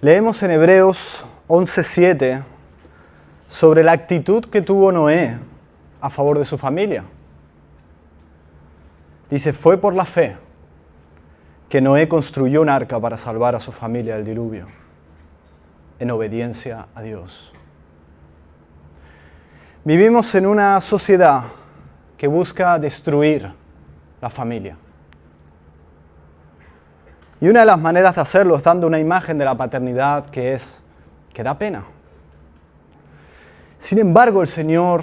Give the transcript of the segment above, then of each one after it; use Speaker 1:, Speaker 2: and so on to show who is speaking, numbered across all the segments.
Speaker 1: Leemos en Hebreos 11:7 sobre la actitud que tuvo Noé a favor de su familia. Dice, fue por la fe que Noé construyó un arca para salvar a su familia del diluvio, en obediencia a Dios. Vivimos en una sociedad que busca destruir la familia. Y una de las maneras de hacerlo es dando una imagen de la paternidad que da pena. Sin embargo, el Señor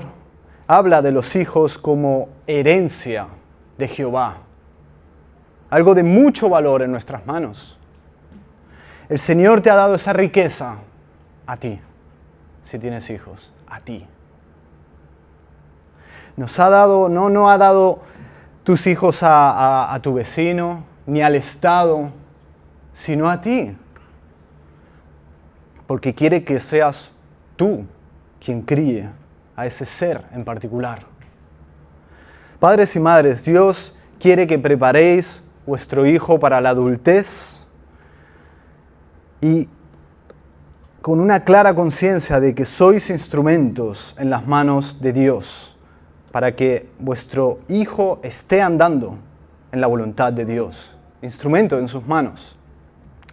Speaker 1: habla de los hijos como herencia de Jehová. Algo de mucho valor en nuestras manos. El Señor te ha dado esa riqueza a ti, si tienes hijos, a ti. No ha dado tus hijos a tu vecino, ni al Estado, sino a ti. Porque quiere que seas tú quien críe a ese ser en particular. Padres y madres, Dios quiere que preparéis vuestro hijo para la adultez y con una clara conciencia de que sois instrumentos en las manos de Dios para que vuestro hijo esté andando en la voluntad de Dios. Instrumento en sus manos.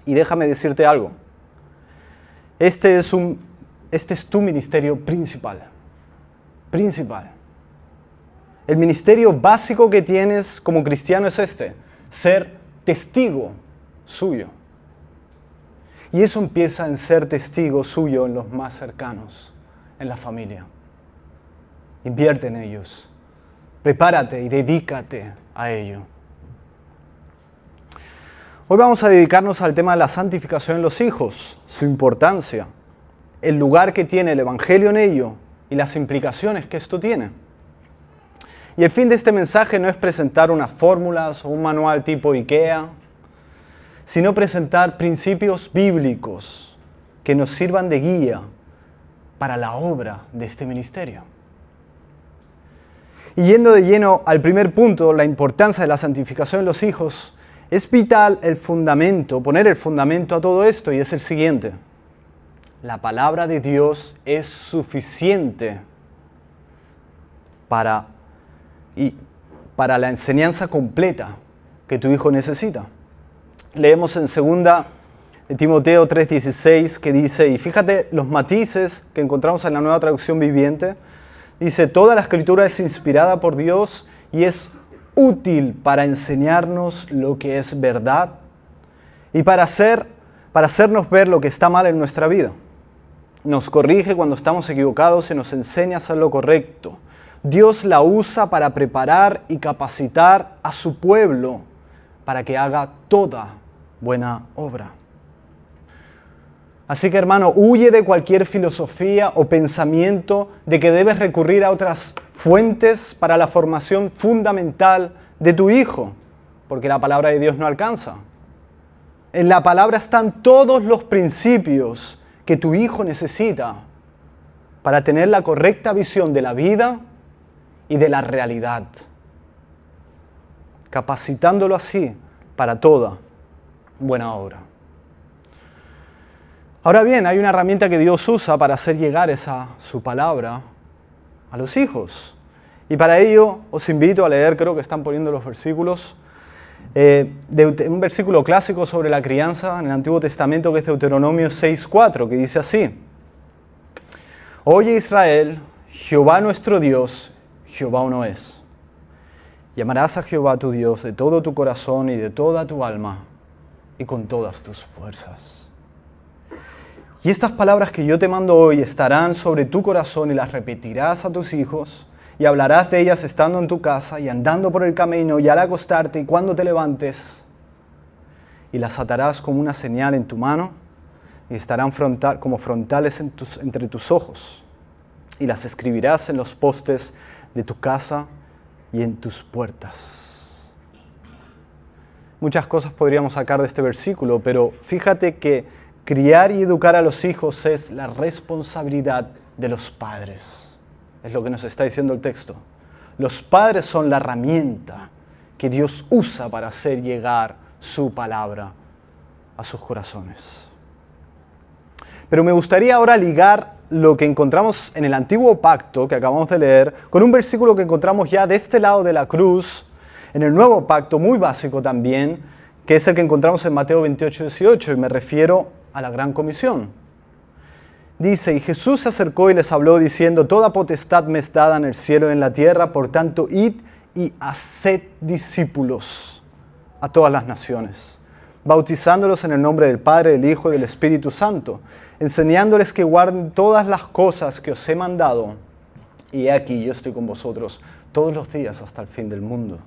Speaker 1: Y déjame decirte algo. Este es tu ministerio principal. Principal. El ministerio básico que tienes como cristiano es ser testigo suyo. Y eso empieza en ser testigo suyo en los más cercanos, en la familia. Invierte en ellos. Prepárate y dedícate a ello. Hoy vamos a dedicarnos al tema de la santificación en los hijos, su importancia, el lugar que tiene el Evangelio en ello y las implicaciones que esto tiene. Y el fin de este mensaje no es presentar unas fórmulas o un manual tipo IKEA, sino presentar principios bíblicos que nos sirvan de guía para la obra de este ministerio. Y yendo de lleno al primer punto, la importancia de la santificación en los hijos, es vital poner el fundamento a todo esto, y es el siguiente. La palabra de Dios es suficiente para la enseñanza completa que tu hijo necesita. Leemos en 2 Timoteo 3:16 que dice, y fíjate los matices que encontramos en la Nueva Traducción Viviente, dice, toda la Escritura es inspirada por Dios y es útil para enseñarnos lo que es verdad y para hacernos ver lo que está mal en nuestra vida. Nos corrige cuando estamos equivocados y nos enseña a hacer lo correcto. Dios la usa para preparar y capacitar a su pueblo para que haga toda buena obra. Así que, hermano, huye de cualquier filosofía o pensamiento de que debes recurrir a otras fuentes para la formación fundamental de tu hijo, porque la palabra de Dios no alcanza. En la palabra están todos los principios que tu hijo necesita para tener la correcta visión de la vida y de la realidad, capacitándolo así para toda buena obra. Ahora bien, hay una herramienta que Dios usa para hacer llegar su palabra a los hijos. Y para ello os invito a leer, creo que están poniendo los versículos, de un versículo clásico sobre la crianza en el Antiguo Testamento, que es Deuteronomio 6:4, que dice así: Oye Israel, Jehová nuestro Dios, Jehová uno es. Llamarás a Jehová tu Dios de todo tu corazón y de toda tu alma y con todas tus fuerzas. Y estas palabras que yo te mando hoy estarán sobre tu corazón y las repetirás a tus hijos y hablarás de ellas estando en tu casa y andando por el camino y al acostarte y cuando te levantes. Y las atarás como una señal en tu mano y estarán como frontales entre tus ojos. Y las escribirás en los postes de tu casa y en tus puertas. Muchas cosas podríamos sacar de este versículo, pero fíjate que criar y educar a los hijos es la responsabilidad de los padres. Es lo que nos está diciendo el texto. Los padres son la herramienta que Dios usa para hacer llegar su palabra a sus corazones. Pero me gustaría ahora ligar lo que encontramos en el antiguo pacto que acabamos de leer con un versículo que encontramos ya de este lado de la cruz, en el nuevo pacto, muy básico también, que es el que encontramos en Mateo 28:18, y me refiero a la Gran Comisión. Dice, y Jesús se acercó y les habló diciendo, toda potestad me es dada en el cielo y en la tierra, por tanto, id y haced discípulos a todas las naciones, bautizándolos en el nombre del Padre, del Hijo y del Espíritu Santo, enseñándoles que guarden todas las cosas que os he mandado, y he aquí yo estoy con vosotros todos los días hasta el fin del mundo.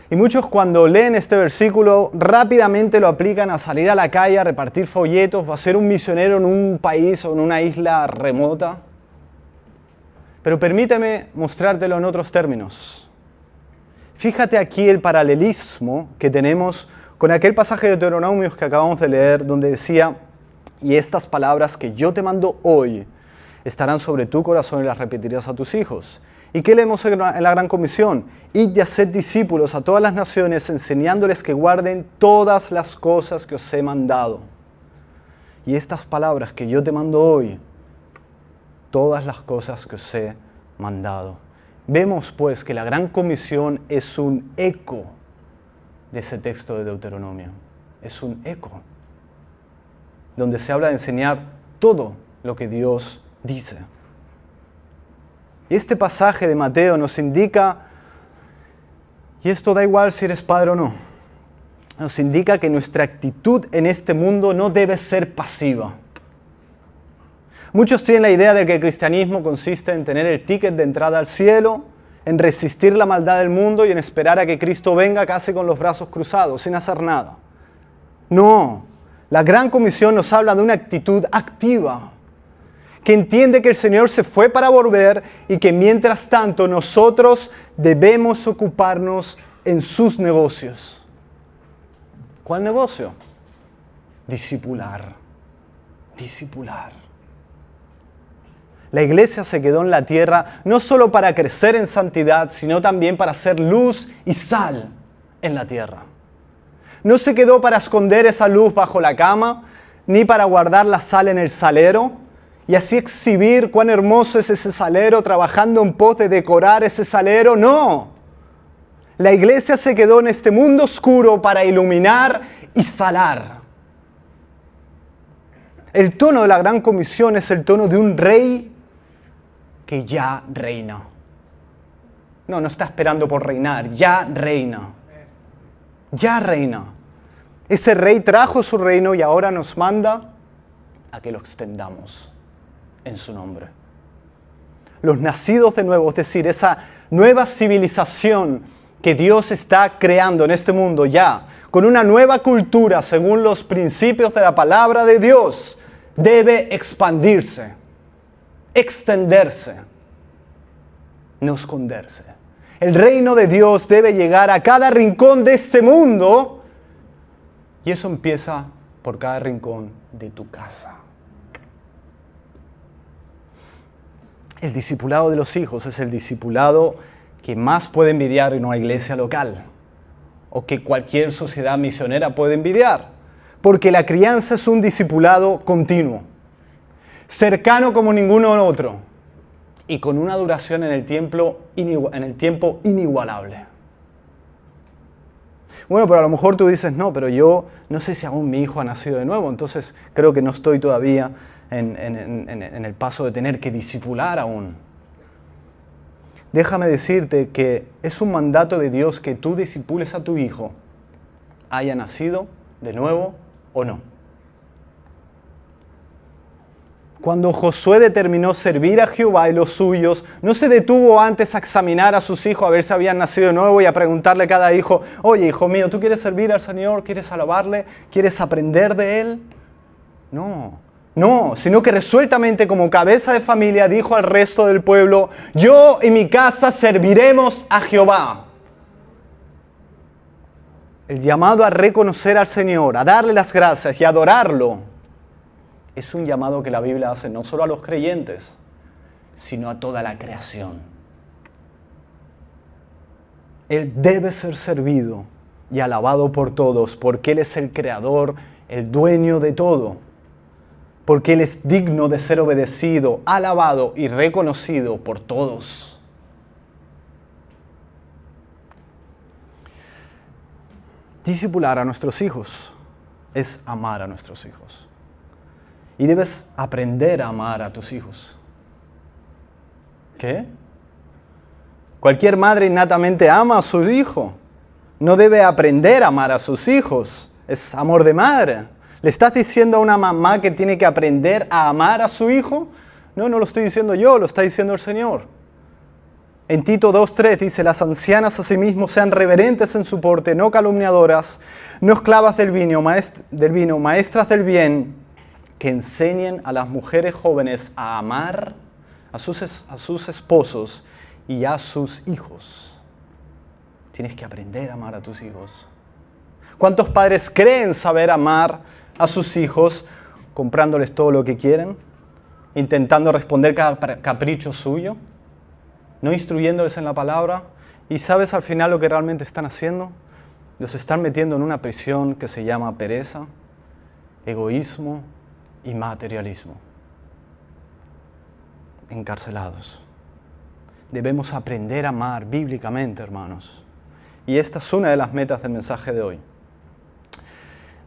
Speaker 1: Y muchos cuando leen este versículo rápidamente lo aplican a salir a la calle, a repartir folletos, o a ser un misionero en un país o en una isla remota. Pero permíteme mostrártelo en otros términos. Fíjate aquí el paralelismo que tenemos con aquel pasaje de Deuteronomios que acabamos de leer, donde decía, y estas palabras que yo te mando hoy estarán sobre tu corazón y las repetirás a tus hijos. ¿Y qué leemos en la Gran Comisión? Id y haced discípulos a todas las naciones, enseñándoles que guarden todas las cosas que os he mandado. Y estas palabras que yo te mando hoy, todas las cosas que os he mandado. Vemos pues que la Gran Comisión es un eco de ese texto de Deuteronomio. Es un eco, donde se habla de enseñar todo lo que Dios dice. Este pasaje de Mateo nos indica, y esto da igual si eres padre o no, nos indica que nuestra actitud en este mundo no debe ser pasiva. Muchos tienen la idea de que el cristianismo consiste en tener el ticket de entrada al cielo, en resistir la maldad del mundo y en esperar a que Cristo venga casi con los brazos cruzados, sin hacer nada. No, la Gran Comisión nos habla de una actitud activa, que entiende que el Señor se fue para volver y que mientras tanto nosotros debemos ocuparnos en sus negocios. ¿Cuál negocio? Discipular. Discipular. La iglesia se quedó en la tierra no solo para crecer en santidad, sino también para ser luz y sal en la tierra. No se quedó para esconder esa luz bajo la cama, ni para guardar la sal en el salero, y así exhibir cuán hermoso es ese salero, trabajando en pos de decorar ese salero. No, la iglesia se quedó en este mundo oscuro para iluminar y salar. El tono de la Gran Comisión es el tono de un rey que ya reina. No está esperando por reinar, ya reina. Ya reina. Ese rey trajo su reino y ahora nos manda a que lo extendamos en su nombre. Los nacidos de nuevo, es decir, esa nueva civilización que Dios está creando en este mundo ya, con una nueva cultura según los principios de la palabra de Dios, debe expandirse, extenderse, no esconderse. El reino de Dios debe llegar a cada rincón de este mundo y eso empieza por cada rincón de tu casa. El discipulado de los hijos es el discipulado que más puede envidiar en una iglesia local o que cualquier sociedad misionera puede envidiar, porque la crianza es un discipulado continuo, cercano como ninguno otro y con una duración en el tiempo inigualable. Bueno, pero a lo mejor tú dices, no, pero yo no sé si aún mi hijo ha nacido de nuevo, entonces creo que no estoy todavía en el paso de tener que discipular aún. Déjame decirte que es un mandato de Dios que tú discipules a tu hijo, haya nacido de nuevo o no. Cuando Josué determinó servir a Jehová y los suyos, no se detuvo antes a examinar a sus hijos a ver si habían nacido de nuevo y a preguntarle a cada hijo, oye, hijo mío, ¿tú quieres servir al Señor? ¿Quieres alabarle? ¿Quieres aprender de Él? No, sino que resueltamente como cabeza de familia dijo al resto del pueblo, yo y mi casa serviremos a Jehová. El llamado a reconocer al Señor, a darle las gracias y a adorarlo, es un llamado que la Biblia hace no solo a los creyentes, sino a toda la creación. Él debe ser servido y alabado por todos, porque Él es el creador, el dueño de todo. porque Él es digno de ser obedecido, alabado y reconocido por todos. Discipular a nuestros hijos es amar a nuestros hijos. Y debes aprender a amar a tus hijos. ¿Qué? Cualquier madre innatamente ama a su hijo. No debe aprender a amar a sus hijos. Es amor de madre. ¿Le estás diciendo a una mamá que tiene que aprender a amar a su hijo? No, no lo estoy diciendo yo, lo está diciendo el Señor. En Tito 2:3 dice, las ancianas asimismo sean reverentes en su porte, no calumniadoras, no esclavas del vino, maestras del bien, que enseñen a las mujeres jóvenes a amar a sus esposos y a sus hijos. Tienes que aprender a amar a tus hijos. ¿Cuántos padres creen saber amar a sus hijos comprándoles todo lo que quieren? Intentando responder cada capricho suyo, no instruyéndoles en la palabra. ¿Y sabes al final lo que realmente están haciendo? Los están metiendo en una prisión que se llama pereza, egoísmo y materialismo. Encarcelados. Debemos aprender a amar bíblicamente, hermanos. Y esta es una de las metas del mensaje de hoy.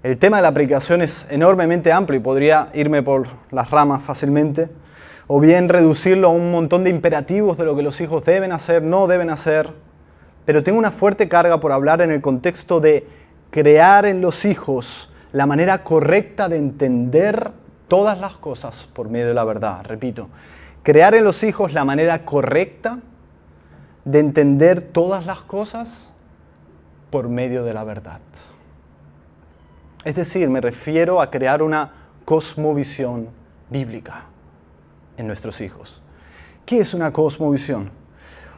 Speaker 1: El tema de la predicación es enormemente amplio y podría irme por las ramas fácilmente, o bien reducirlo a un montón de imperativos de lo que los hijos deben hacer, no deben hacer. Pero tengo una fuerte carga por hablar en el contexto de crear en los hijos la manera correcta de entender todas las cosas por medio de la verdad. Repito, crear en los hijos la manera correcta de entender todas las cosas por medio de la verdad. Es decir, me refiero a crear una cosmovisión bíblica en nuestros hijos. ¿Qué es una cosmovisión?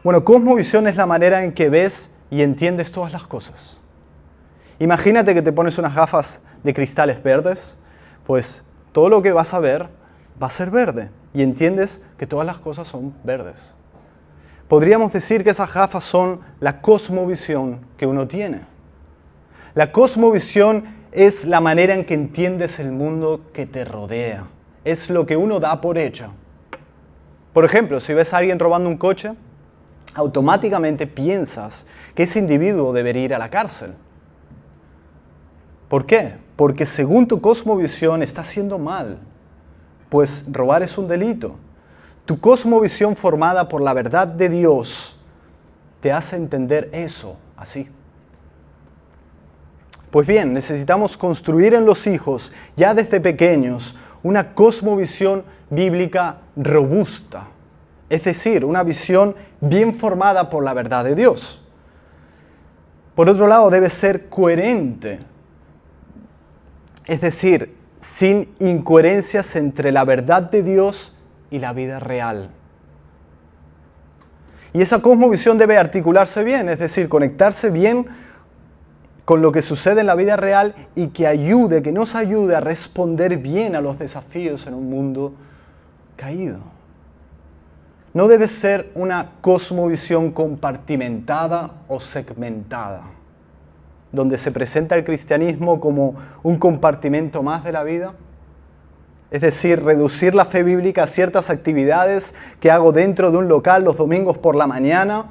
Speaker 1: Bueno, cosmovisión es la manera en que ves y entiendes todas las cosas. Imagínate que te pones unas gafas de cristales verdes, pues todo lo que vas a ver va a ser verde y entiendes que todas las cosas son verdes. Podríamos decir que esas gafas son la cosmovisión que uno tiene. La cosmovisión es la manera en que entiendes el mundo que te rodea. Es lo que uno da por hecho. Por ejemplo, si ves a alguien robando un coche, automáticamente piensas que ese individuo debería ir a la cárcel. ¿Por qué? Porque según tu cosmovisión está haciendo mal, pues robar es un delito. Tu cosmovisión formada por la verdad de Dios te hace entender eso así. Pues bien, necesitamos construir en los hijos, ya desde pequeños, una cosmovisión bíblica robusta. Es decir, una visión bien formada por la verdad de Dios. Por otro lado, debe ser coherente. Es decir, sin incoherencias entre la verdad de Dios y la vida real. Y esa cosmovisión debe articularse bien, es decir, conectarse bien con lo que sucede en la vida real y que nos ayude a responder bien a los desafíos en un mundo caído. No debe ser una cosmovisión compartimentada o segmentada, donde se presenta el cristianismo como un compartimento más de la vida. Es decir, reducir la fe bíblica a ciertas actividades que hago dentro de un local los domingos por la mañana,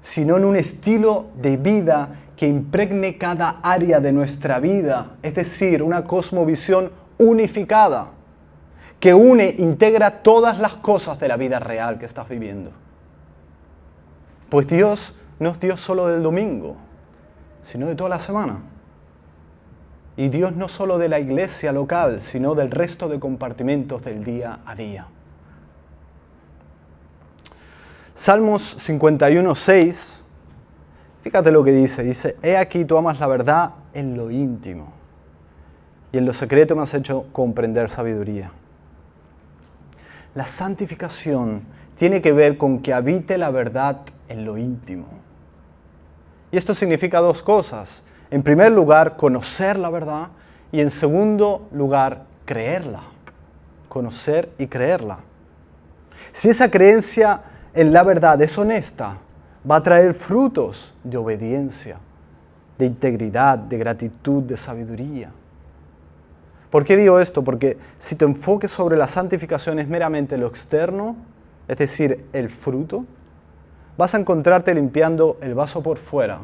Speaker 1: sino en un estilo de vida que impregne cada área de nuestra vida, es decir, una cosmovisión unificada, que integra todas las cosas de la vida real que estás viviendo. Pues Dios no es Dios solo del domingo, sino de toda la semana. Y Dios no solo de la iglesia local, sino del resto de compartimentos del día a día. Salmos 51:6. Fíjate lo que dice, he aquí tú amas la verdad en lo íntimo y en lo secreto me has hecho comprender sabiduría. La santificación tiene que ver con que habite la verdad en lo íntimo. Y esto significa dos cosas. En primer lugar, conocer la verdad y en segundo lugar, creerla. Conocer y creerla. Si esa creencia en la verdad es honesta, va a traer frutos de obediencia, de integridad, de gratitud, de sabiduría. ¿Por qué digo esto? Porque si tu enfoque sobre la santificación es meramente lo externo, es decir, el fruto, vas a encontrarte limpiando el vaso por fuera,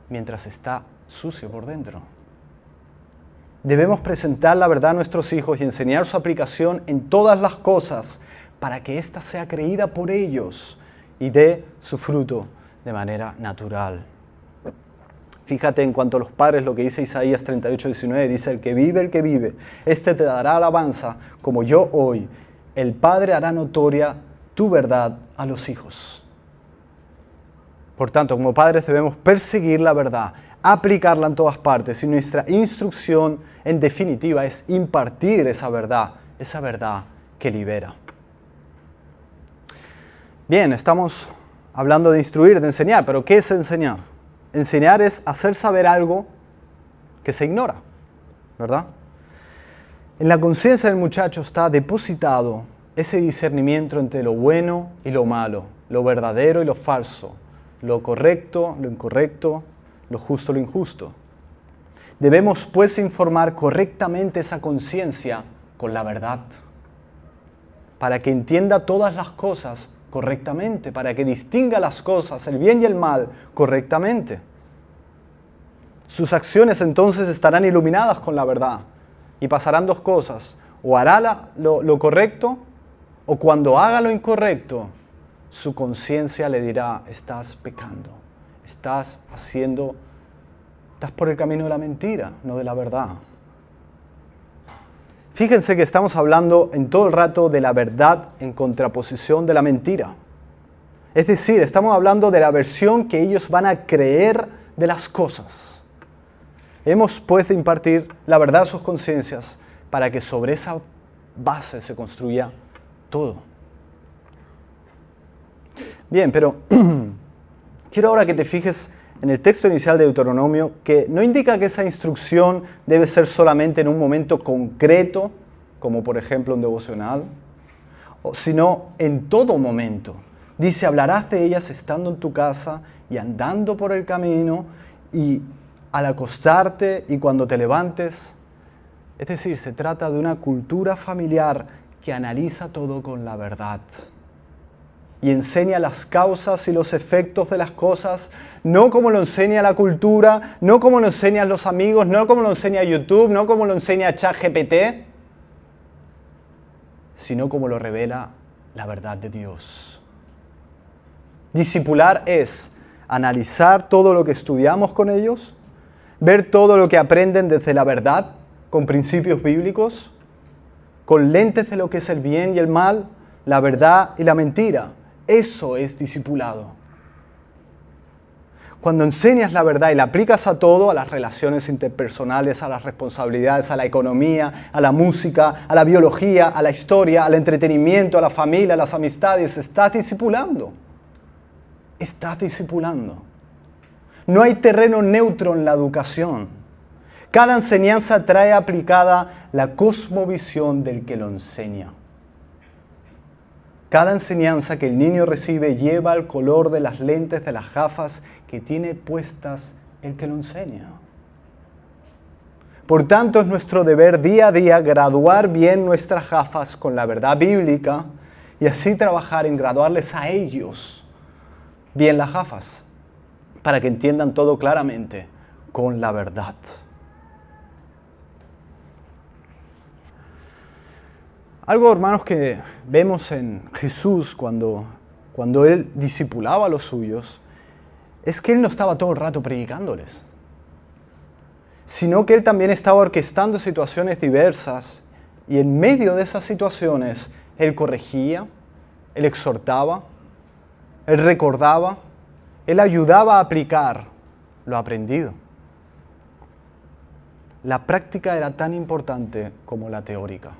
Speaker 1: mientras está sucio por dentro. Debemos presentar la verdad a nuestros hijos y enseñar su aplicación en todas las cosas para que ésta sea creída por ellos y dé su fruto de manera natural. Fíjate en cuanto a los padres lo que dice Isaías 38:19, dice: el que vive, este te dará alabanza como yo hoy. El Padre hará notoria tu verdad a los hijos. Por tanto, como padres debemos perseguir la verdad, aplicarla en todas partes, y nuestra instrucción en definitiva es impartir esa verdad que libera. Bien, estamos hablando de instruir, de enseñar, pero ¿qué es enseñar? Enseñar es hacer saber algo que se ignora, ¿verdad? En la conciencia del muchacho está depositado ese discernimiento entre lo bueno y lo malo, lo verdadero y lo falso, lo correcto, lo incorrecto, lo justo, lo injusto. Debemos pues informar correctamente esa conciencia con la verdad, para que entienda todas las cosas correctamente, para que distinga las cosas, el bien y el mal, correctamente. Sus acciones entonces estarán iluminadas con la verdad y pasarán dos cosas: o hará lo correcto, o cuando haga lo incorrecto, su conciencia le dirá: estás pecando, estás por el camino de la mentira, no de la verdad. Fíjense que estamos hablando en todo el rato de la verdad en contraposición de la mentira. Es decir, estamos hablando de la versión que ellos van a creer de las cosas. Hemos pues de impartir la verdad a sus conciencias para que sobre esa base se construya todo. Bien, pero quiero ahora que te fijes en el texto inicial de Deuteronomio, que no indica que esa instrucción debe ser solamente en un momento concreto, como por ejemplo un devocional, sino en todo momento. Dice: hablarás de ellas estando en tu casa y andando por el camino y al acostarte y cuando te levantes. Es decir, se trata de una cultura familiar que analiza todo con la verdad y enseña las causas y los efectos de las cosas, no como lo enseña la cultura, no como lo enseñan los amigos, no como lo enseña YouTube, no como lo enseña ChatGPT, sino como lo revela la verdad de Dios. Discipular es analizar todo lo que estudiamos con ellos, ver todo lo que aprenden desde la verdad, con principios bíblicos, con lentes de lo que es el bien y el mal, la verdad y la mentira. Eso es discipulado. Cuando enseñas la verdad y la aplicas a todo, a las relaciones interpersonales, a las responsabilidades, a la economía, a la música, a la biología, a la historia, al entretenimiento, a la familia, a las amistades, estás discipulando. Estás discipulando. No hay terreno neutro en la educación. Cada enseñanza trae aplicada la cosmovisión del que lo enseña. Cada enseñanza que el niño recibe lleva el color de las lentes de las gafas que tiene puestas el que lo enseña. Por tanto, es nuestro deber día a día graduar bien nuestras gafas con la verdad bíblica y así trabajar en graduarles a ellos bien las gafas, para que entiendan todo claramente con la verdad. Algo, hermanos, que vemos en Jesús cuando Él discipulaba a los suyos, es que Él no estaba todo el rato predicándoles, sino que Él también estaba orquestando situaciones diversas y en medio de esas situaciones Él corregía, Él exhortaba, Él recordaba, Él ayudaba a aplicar lo aprendido. La práctica era tan importante como la teórica.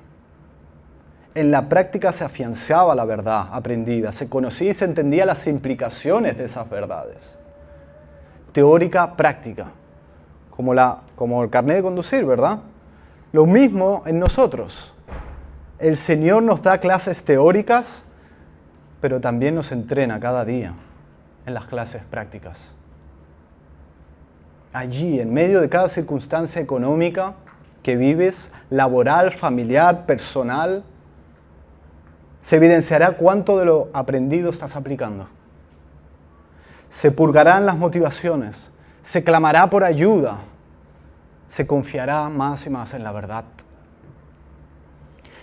Speaker 1: En la práctica se afianzaba la verdad aprendida, se conocía y se entendía las implicaciones de esas verdades. Teórica, práctica, como el carnet de conducir, ¿verdad? Lo mismo en nosotros. El Señor nos da clases teóricas, pero también nos entrena cada día en las clases prácticas. Allí, en medio de cada circunstancia económica, que vives, laboral, familiar, personal, se evidenciará cuánto de lo aprendido estás aplicando. Se purgarán las motivaciones, se clamará por ayuda, se confiará más y más en la verdad.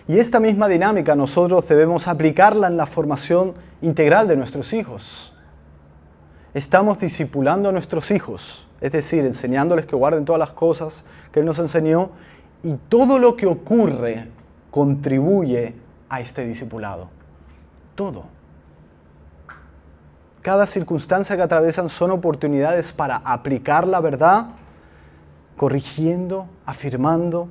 Speaker 1: Y esta misma dinámica nosotros debemos aplicarla en la formación integral de nuestros hijos. Estamos discipulando a nuestros hijos, es decir, enseñándoles que guarden todas las cosas que Él nos enseñó, y todo lo que ocurre contribuye a este discipulado. Todo. Cada circunstancia que atraviesan son oportunidades para aplicar la verdad, corrigiendo, afirmando,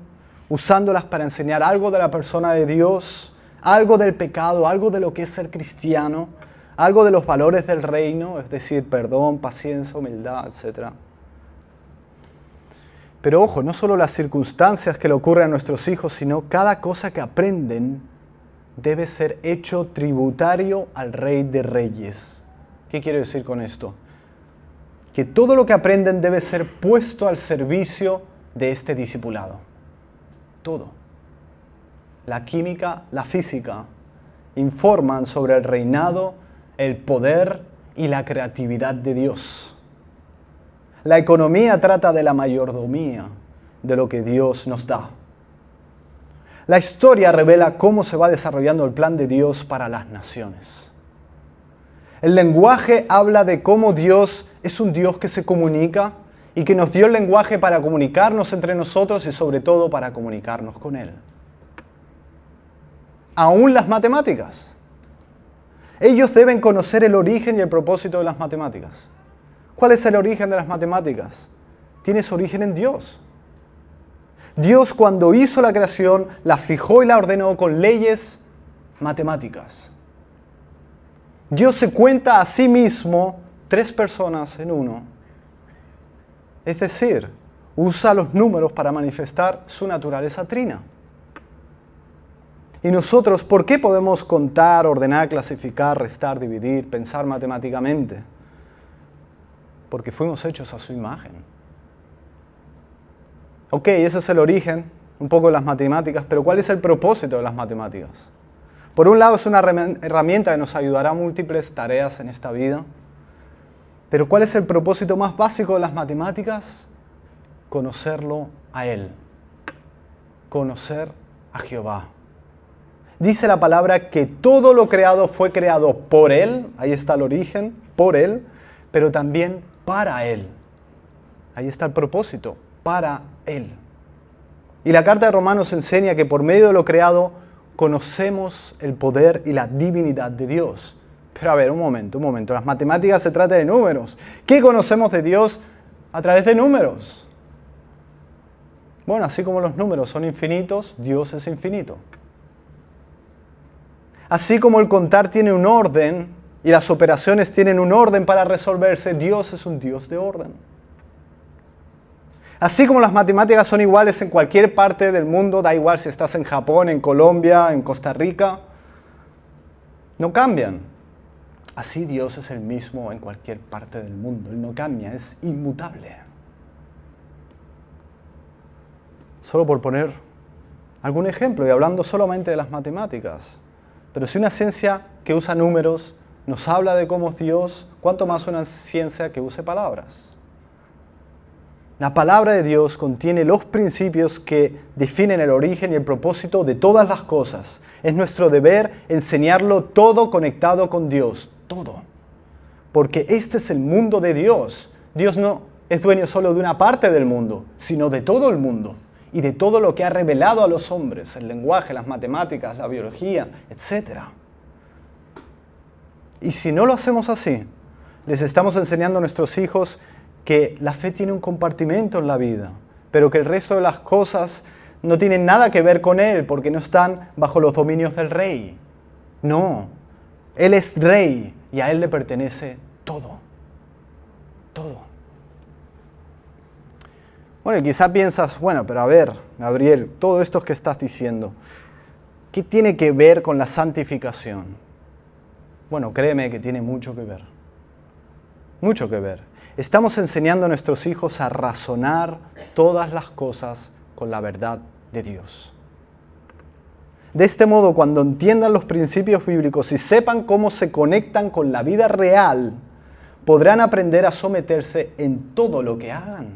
Speaker 1: usándolas para enseñar algo de la persona de Dios, algo del pecado, algo de lo que es ser cristiano, algo de los valores del reino, es decir, perdón, paciencia, humildad, etc. Pero ojo, no solo las circunstancias que le ocurren a nuestros hijos, sino cada cosa que aprenden debe ser hecho tributario al Rey de Reyes. ¿Qué quiero decir con esto? Que todo lo que aprenden debe ser puesto al servicio de este discipulado. Todo. La química, la física, informan sobre el reinado, el poder y la creatividad de Dios. La economía trata de la mayordomía de lo que Dios nos da. La historia revela cómo se va desarrollando el plan de Dios para las naciones. El lenguaje habla de cómo Dios es un Dios que se comunica y que nos dio el lenguaje para comunicarnos entre nosotros y sobre todo para comunicarnos con Él. Aún las matemáticas. Ellos deben conocer el origen y el propósito de las matemáticas. ¿Cuál es el origen de las matemáticas? Tiene su origen en Dios. Dios, cuando hizo la creación, la fijó y la ordenó con leyes matemáticas. Dios se cuenta a sí mismo 3 personas en uno. Es decir, usa los números para manifestar su naturaleza trina. Y nosotros, ¿por qué podemos contar, ordenar, clasificar, restar, dividir, pensar matemáticamente? Porque fuimos hechos a su imagen. Ok, ese es el origen, un poco de las matemáticas, pero ¿cuál es el propósito de las matemáticas? Por un lado es una herramienta que nos ayudará a múltiples tareas en esta vida, pero ¿cuál es el propósito más básico de las matemáticas? Conocerlo a Él, conocer a Jehová. Dice la palabra que todo lo creado fue creado por Él, ahí está el origen, por Él, pero también para Él. Ahí está el propósito, para Él. Y la carta de Romanos enseña que por medio de lo creado conocemos el poder y la divinidad de Dios. Pero a ver, un momento. Las matemáticas se trata de números. ¿Qué conocemos de Dios a través de números? Bueno, así como los números son infinitos, Dios es infinito. Así como el contar tiene un orden y las operaciones tienen un orden para resolverse, Dios es un Dios de orden. Así como las matemáticas son iguales en cualquier parte del mundo, da igual si estás en Japón, en Colombia, en Costa Rica, no cambian. Así Dios es el mismo en cualquier parte del mundo, Él no cambia, es inmutable. Solo por poner algún ejemplo, y hablando solamente de las matemáticas. Pero si una ciencia que usa números nos habla de cómo es Dios, ¿cuánto más una ciencia que use palabras? La palabra de Dios contiene los principios que definen el origen y el propósito de todas las cosas. Es nuestro deber enseñarlo todo conectado con Dios, todo. Porque este es el mundo de Dios. Dios no es dueño solo de una parte del mundo, sino de todo el mundo. Y de todo lo que ha revelado a los hombres, el lenguaje, las matemáticas, la biología, etc. Y si no lo hacemos así, les estamos enseñando a nuestros hijos que la fe tiene un compartimento en la vida, pero que el resto de las cosas no tienen nada que ver con Él, porque no están bajo los dominios del Rey. No, Él es Rey y a Él le pertenece todo. Todo. Bueno, y quizá piensas, bueno, pero a ver, Gabriel, todo esto que estás diciendo, ¿qué tiene que ver con la santificación? Bueno, créeme que tiene mucho que ver. Mucho que ver. Estamos enseñando a nuestros hijos a razonar todas las cosas con la verdad de Dios. De este modo, cuando entiendan los principios bíblicos y sepan cómo se conectan con la vida real, podrán aprender a someterse en todo lo que hagan.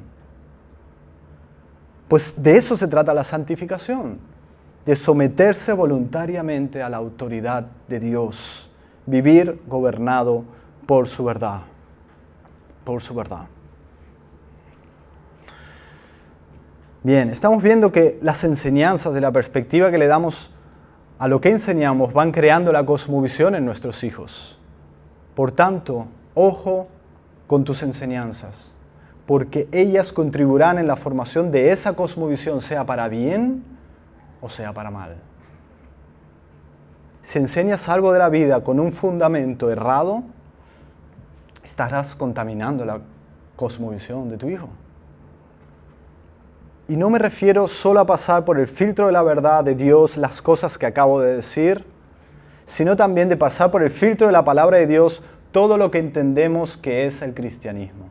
Speaker 1: Pues de eso se trata la santificación, de someterse voluntariamente a la autoridad de Dios, vivir gobernado por su verdad, por su verdad. Bien, estamos viendo que las enseñanzas de la perspectiva que le damos a lo que enseñamos van creando la cosmovisión en nuestros hijos. Por tanto, ojo con tus enseñanzas, porque ellas contribuirán en la formación de esa cosmovisión, sea para bien o sea para mal. Si enseñas algo de la vida con un fundamento errado, estarás contaminando la cosmovisión de tu hijo. Y no me refiero solo a pasar por el filtro de la verdad de Dios las cosas que acabo de decir, sino también de pasar por el filtro de la palabra de Dios todo lo que entendemos que es el cristianismo.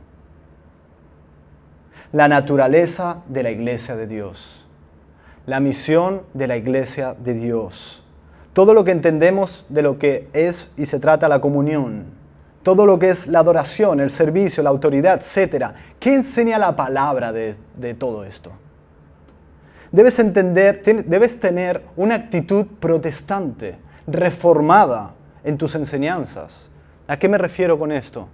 Speaker 1: La naturaleza de la iglesia de Dios, la misión de la iglesia de Dios, todo lo que entendemos de lo que es y se trata la comunión, todo lo que es la adoración, el servicio, la autoridad, etc. ¿Qué enseña la palabra de todo esto? Debes tener una actitud protestante, reformada en tus enseñanzas. ¿A qué me refiero con esto?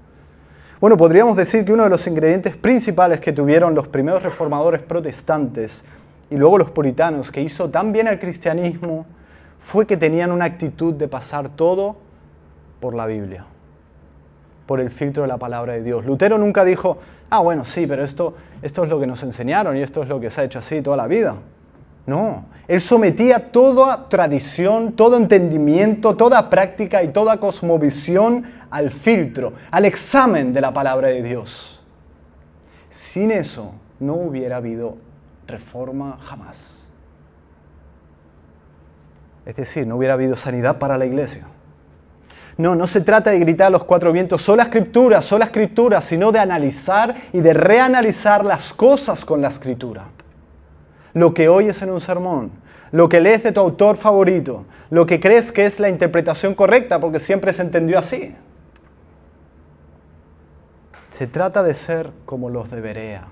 Speaker 1: Bueno, podríamos decir que uno de los ingredientes principales que tuvieron los primeros reformadores protestantes y luego los puritanos, que hizo tan bien al cristianismo, fue que tenían una actitud de pasar todo por la Biblia, por el filtro de la palabra de Dios. Lutero nunca dijo, bueno, sí, pero esto es lo que nos enseñaron y esto es lo que se ha hecho así toda la vida. No, él sometía toda tradición, todo entendimiento, toda práctica y toda cosmovisión al filtro, al examen de la palabra de Dios. Sin eso no hubiera habido reforma jamás. Es decir, no hubiera habido sanidad para la iglesia. No se trata de gritar a los cuatro vientos, sola escritura, sino de analizar y de reanalizar las cosas con la escritura. Lo que oyes en un sermón, lo que lees de tu autor favorito, lo que crees que es la interpretación correcta, porque siempre se entendió así. Se trata de ser como los de Berea,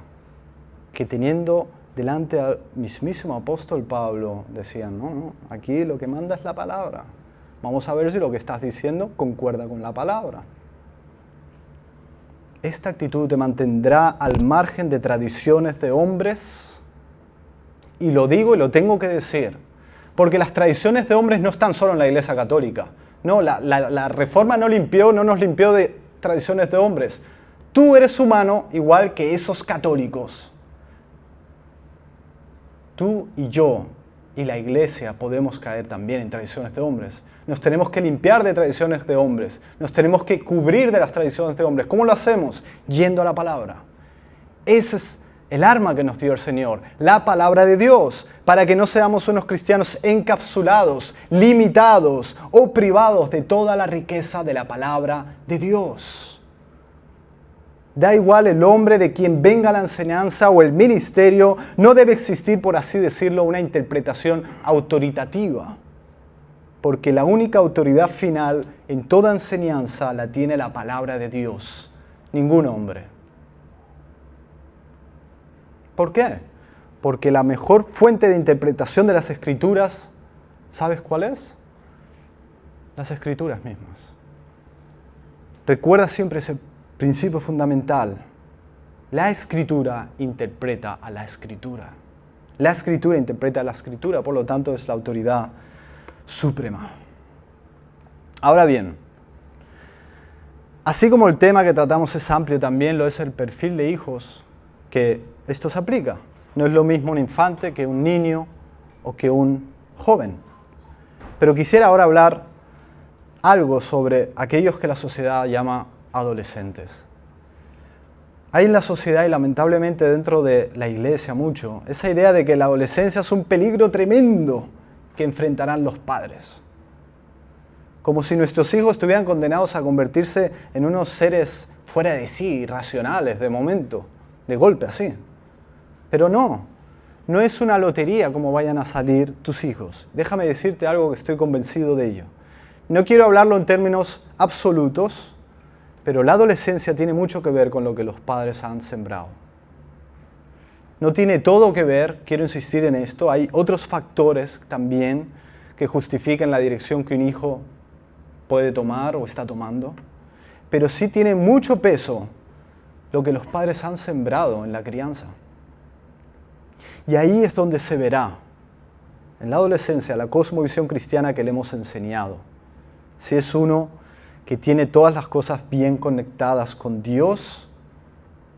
Speaker 1: que teniendo delante al mismísimo apóstol Pablo, decían, no, aquí lo que manda es la palabra. Vamos a ver si lo que estás diciendo concuerda con la palabra. Esta actitud te mantendrá al margen de tradiciones de hombres, y lo digo y lo tengo que decir, porque las tradiciones de hombres no están solo en la Iglesia Católica. No, la Reforma no nos limpió de tradiciones de hombres. Tú eres humano igual que esos católicos. Tú y yo y la Iglesia podemos caer también en tradiciones de hombres. Nos tenemos que limpiar de tradiciones de hombres. Nos tenemos que cubrir de las tradiciones de hombres. ¿Cómo lo hacemos? Yendo a la palabra. Ese es el arma que nos dio el Señor, la palabra de Dios, para que no seamos unos cristianos encapsulados, limitados o privados de toda la riqueza de la palabra de Dios. Da igual el hombre de quien venga la enseñanza o el ministerio, no debe existir, por así decirlo, una interpretación autoritativa, porque la única autoridad final en toda enseñanza la tiene la palabra de Dios, ningún hombre. ¿Por qué? Porque la mejor fuente de interpretación de las Escrituras, ¿sabes cuál es? Las Escrituras mismas. Recuerda siempre ese principio fundamental. La Escritura interpreta a la Escritura. La Escritura interpreta a la Escritura, por lo tanto es la autoridad suprema. Ahora bien, así como el tema que tratamos es amplio, también lo es el perfil de hijos que esto se aplica. No es lo mismo un infante que un niño o que un joven. Pero quisiera ahora hablar algo sobre aquellos que la sociedad llama adolescentes. Hay en la sociedad y lamentablemente dentro de la iglesia mucho esa idea de que la adolescencia es un peligro tremendo que enfrentarán los padres. Como si nuestros hijos estuvieran condenados a convertirse en unos seres fuera de sí, irracionales, de momento, de golpe así. Pero no, no es una lotería cómo vayan a salir tus hijos. Déjame decirte algo que estoy convencido de ello. No quiero hablarlo en términos absolutos, pero la adolescencia tiene mucho que ver con lo que los padres han sembrado. No tiene todo que ver, quiero insistir en esto, hay otros factores también que justifican la dirección que un hijo puede tomar o está tomando, pero sí tiene mucho peso lo que los padres han sembrado en la crianza. Y ahí es donde se verá, en la adolescencia, la cosmovisión cristiana que le hemos enseñado. Si es uno que tiene todas las cosas bien conectadas con Dios,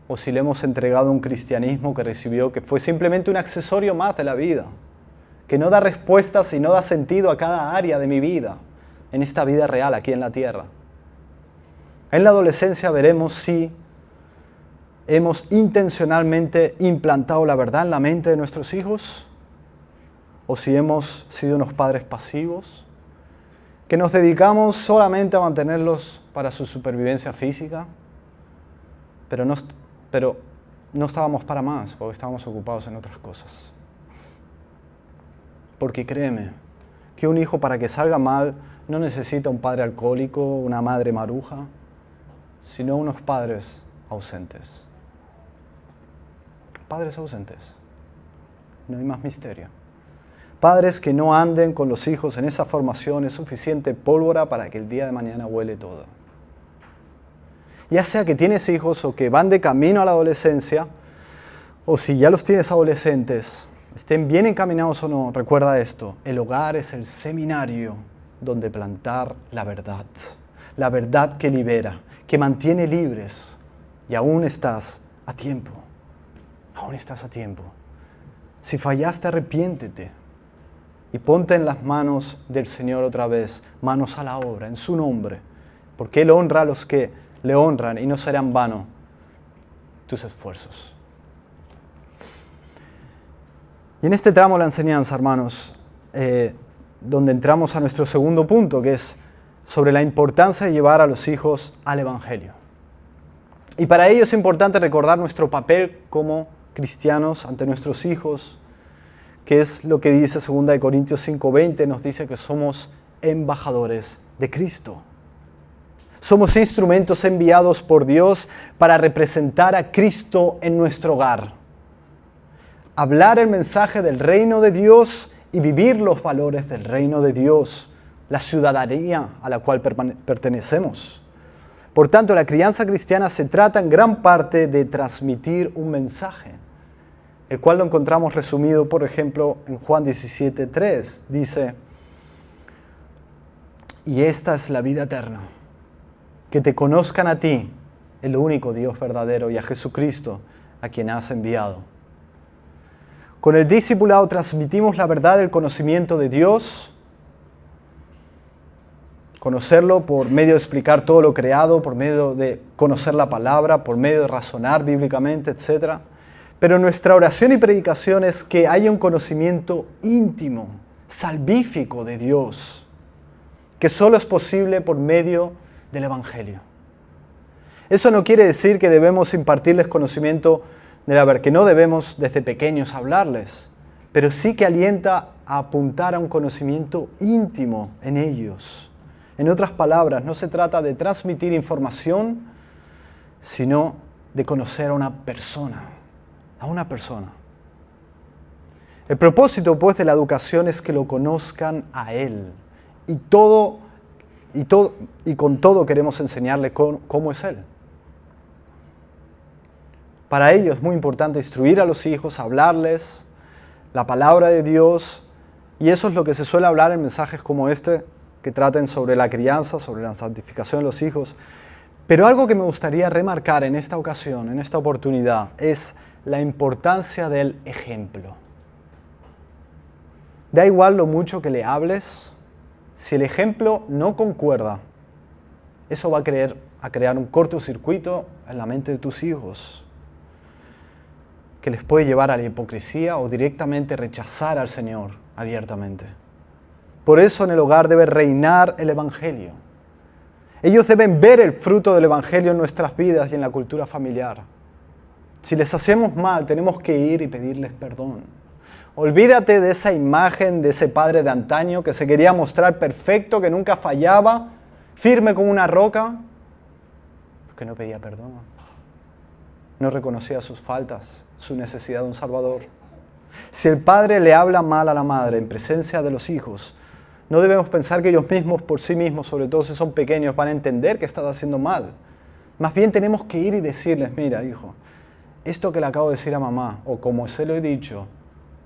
Speaker 1: o si le hemos entregado un cristianismo que recibió, que fue simplemente un accesorio más de la vida, que no da respuestas y no da sentido a cada área de mi vida, en esta vida real, aquí en la tierra. En la adolescencia veremos si hemos intencionalmente implantado la verdad en la mente de nuestros hijos, o si hemos sido unos padres pasivos, que nos dedicamos solamente a mantenerlos para su supervivencia física, pero no estábamos para más, porque estábamos ocupados en otras cosas. Porque créeme, que un hijo para que salga mal no necesita un padre alcohólico, una madre maruja, sino unos padres ausentes. Padres ausentes. No hay más misterio. Padres que no anden con los hijos en esa formación es suficiente pólvora para que el día de mañana huele todo. Ya sea que tienes hijos o que van de camino a la adolescencia, o si ya los tienes adolescentes, estén bien encaminados o no, recuerda esto, el hogar es el seminario donde plantar la verdad que libera, que mantiene libres, y aún estás a tiempo, Si fallaste, arrepiéntete y ponte en las manos del Señor otra vez, manos a la obra, en su nombre, porque Él honra a los que le honran y no serán vanos tus esfuerzos. Y en este tramo de la enseñanza, hermanos, donde entramos a nuestro segundo punto, que es sobre la importancia de llevar a los hijos al Evangelio. Y para ello es importante recordar nuestro papel como cristianos ante nuestros hijos, que es lo que dice 2 Corintios 5:20, nos dice que somos embajadores de Cristo. Somos instrumentos enviados por Dios para representar a Cristo en nuestro hogar. Hablar el mensaje del reino de Dios y vivir los valores del reino de Dios, la ciudadanía a la cual pertenecemos. Por tanto, la crianza cristiana se trata en gran parte de transmitir un mensaje, el cual lo encontramos resumido, por ejemplo, en Juan 17:3. Dice, y esta es la vida eterna, que te conozcan a ti, el único Dios verdadero, y a Jesucristo, a quien has enviado. Con el discipulado transmitimos la verdad del conocimiento de Dios, conocerlo por medio de explicar todo lo creado, por medio de conocer la palabra, por medio de razonar bíblicamente, etc. Pero nuestra oración y predicación es que haya un conocimiento íntimo, salvífico de Dios, que solo es posible por medio del Evangelio. Eso no quiere decir que debemos impartirles conocimiento de la verdad, que no debemos desde pequeños hablarles, pero sí que alienta a apuntar a un conocimiento íntimo en ellos. En otras palabras, no se trata de transmitir información, sino de conocer a una persona. El propósito, pues, de la educación es que lo conozcan a Él. Y con todo queremos enseñarle cómo es Él. Para ello es muy importante instruir a los hijos, hablarles la palabra de Dios, y eso es lo que se suele hablar en mensajes como este, que traten sobre la crianza, sobre la santificación de los hijos. Pero algo que me gustaría remarcar en esta ocasión, en esta oportunidad, es la importancia del ejemplo. Da igual lo mucho que le hables, si el ejemplo no concuerda, eso va a crear un cortocircuito en la mente de tus hijos, que les puede llevar a la hipocresía o directamente rechazar al Señor abiertamente. Por eso en el hogar debe reinar el Evangelio. Ellos deben ver el fruto del Evangelio en nuestras vidas y en la cultura familiar. Si les hacemos mal, tenemos que ir y pedirles perdón. Olvídate de esa imagen de ese padre de antaño que se quería mostrar perfecto, que nunca fallaba, firme como una roca, que no pedía perdón, no reconocía sus faltas, su necesidad de un Salvador. Si el padre le habla mal a la madre en presencia de los hijos, no debemos pensar que ellos mismos por sí mismos, sobre todo si son pequeños, van a entender que estás haciendo mal. Más bien tenemos que ir y decirles, mira, hijo, esto que le acabo de decir a mamá, o como se lo he dicho,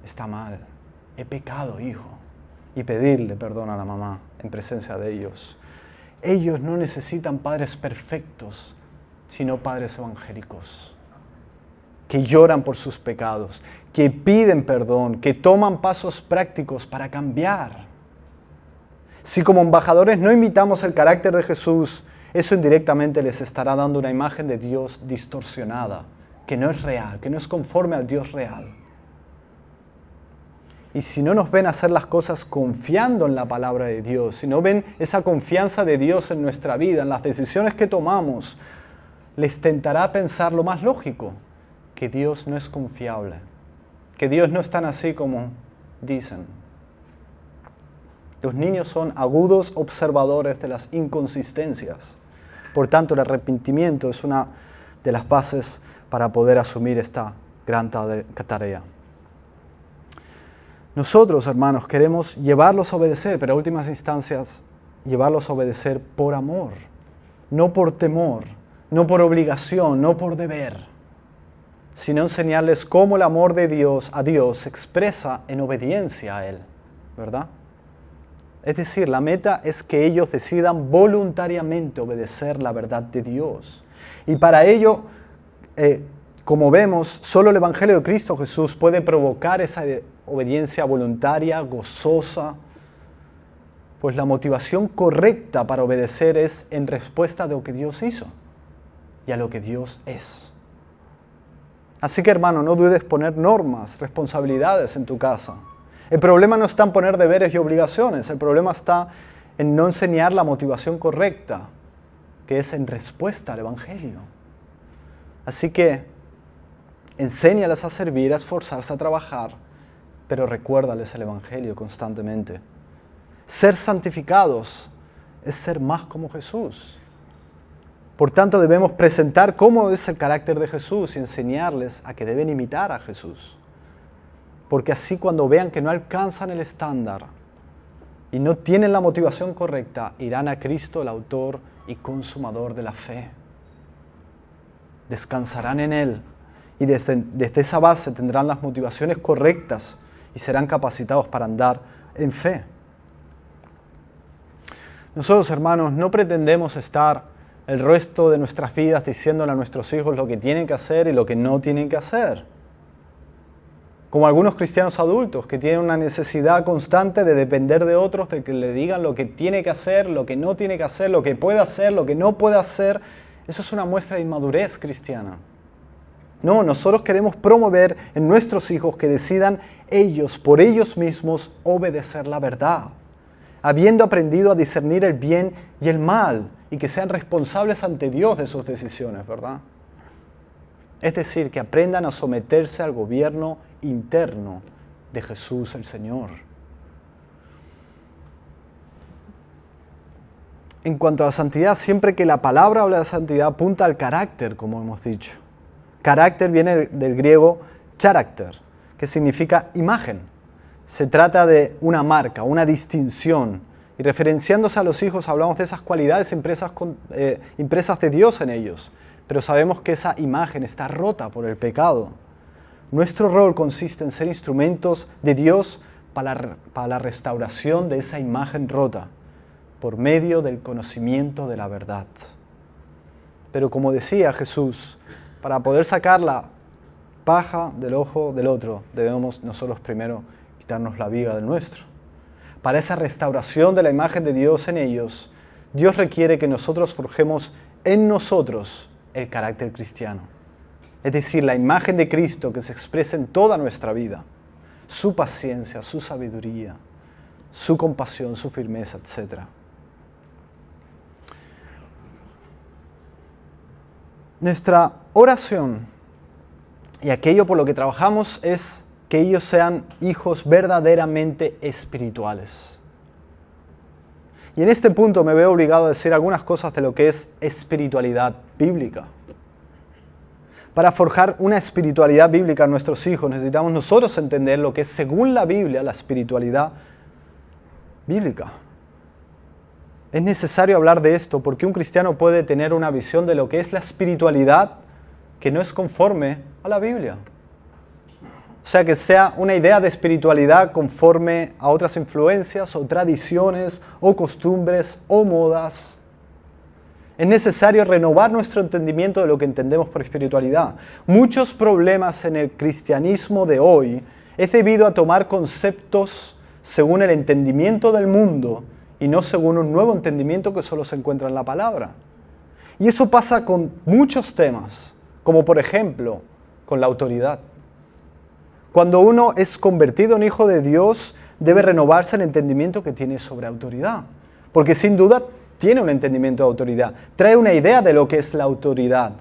Speaker 1: está mal. He pecado, hijo. Y pedirle perdón a la mamá en presencia de ellos. Ellos no necesitan padres perfectos, sino padres evangélicos, que lloran por sus pecados, que piden perdón, que toman pasos prácticos para cambiar. Si como embajadores no imitamos el carácter de Jesús, eso indirectamente les estará dando una imagen de Dios distorsionada, que no es real, que no es conforme al Dios real. Y si no nos ven hacer las cosas confiando en la palabra de Dios, si no ven esa confianza de Dios en nuestra vida, en las decisiones que tomamos, les tentará pensar lo más lógico, que Dios no es confiable, que Dios no es tan así como dicen. Los niños son agudos observadores de las inconsistencias. Por tanto, el arrepentimiento es una de las bases para poder asumir esta gran tarea. Nosotros, hermanos, queremos llevarlos a obedecer, pero en últimas instancias, llevarlos a obedecer por amor, no por temor, no por obligación, no por deber, sino enseñarles cómo el amor de Dios a Dios se expresa en obediencia a Él, ¿verdad? Es decir, la meta es que ellos decidan voluntariamente obedecer la verdad de Dios. Y para ello, como vemos, solo el Evangelio de Cristo Jesús puede provocar esa obediencia voluntaria, gozosa, pues la motivación correcta para obedecer es en respuesta a lo que Dios hizo y a lo que Dios es. Así que, hermano, no dudes poner normas, responsabilidades en tu casa. El problema no está en poner deberes y obligaciones, el problema está en no enseñar la motivación correcta, que es en respuesta al Evangelio. Así que, enséñales a servir, a esforzarse, a trabajar, pero recuérdales el Evangelio constantemente. Ser santificados es ser más como Jesús. Por tanto, debemos presentar cómo es el carácter de Jesús y enseñarles a que deben imitar a Jesús. Porque así cuando vean que no alcanzan el estándar y no tienen la motivación correcta, irán a Cristo, el autor y consumador de la fe. Descansarán en Él y desde esa base tendrán las motivaciones correctas y serán capacitados para andar en fe. Nosotros, hermanos, no pretendemos estar el resto de nuestras vidas diciéndole a nuestros hijos lo que tienen que hacer y lo que no tienen que hacer. Como algunos cristianos adultos que tienen una necesidad constante de depender de otros, de que le digan lo que tiene que hacer, lo que no tiene que hacer, lo que puede hacer, lo que no puede hacer. Eso es una muestra de inmadurez cristiana. No, nosotros queremos promover en nuestros hijos que decidan ellos, por ellos mismos, obedecer la verdad, habiendo aprendido a discernir el bien y el mal, y que sean responsables ante Dios de sus decisiones, ¿verdad? Es decir, que aprendan a someterse al gobierno interno de Jesús el Señor. En cuanto a la santidad, siempre que la palabra habla de santidad, apunta al carácter, como hemos dicho. Carácter viene del griego charakter, que significa imagen. Se trata de una marca, una distinción. Y referenciándose a los hijos, hablamos de esas cualidades impresas de Dios en ellos. Pero sabemos que esa imagen está rota por el pecado. Nuestro rol consiste en ser instrumentos de Dios para la restauración de esa imagen rota, por medio del conocimiento de la verdad. Pero como decía Jesús, para poder sacar la paja del ojo del otro, debemos nosotros primero quitarnos la viga del nuestro. Para esa restauración de la imagen de Dios en ellos, Dios requiere que nosotros forjemos en nosotros el carácter cristiano. Es decir, la imagen de Cristo que se expresa en toda nuestra vida. Su paciencia, su sabiduría, su compasión, su firmeza, etc. Nuestra oración y aquello por lo que trabajamos es que ellos sean hijos verdaderamente espirituales. Y en este punto me veo obligado a decir algunas cosas de lo que es espiritualidad bíblica. Para forjar una espiritualidad bíblica en nuestros hijos necesitamos nosotros entender lo que es, según la Biblia, la espiritualidad bíblica. Es necesario hablar de esto porque un cristiano puede tener una visión de lo que es la espiritualidad que no es conforme a la Biblia. O sea, que sea una idea de espiritualidad conforme a otras influencias o tradiciones o costumbres o modas. Es necesario renovar nuestro entendimiento de lo que entendemos por espiritualidad. Muchos problemas en el cristianismo de hoy es debido a tomar conceptos según el entendimiento del mundo y no según un nuevo entendimiento que solo se encuentra en la palabra. Y eso pasa con muchos temas, como por ejemplo con la autoridad. Cuando uno es convertido en hijo de Dios, debe renovarse el entendimiento que tiene sobre autoridad. Porque sin duda tiene un entendimiento de autoridad. Trae una idea de lo que es la autoridad,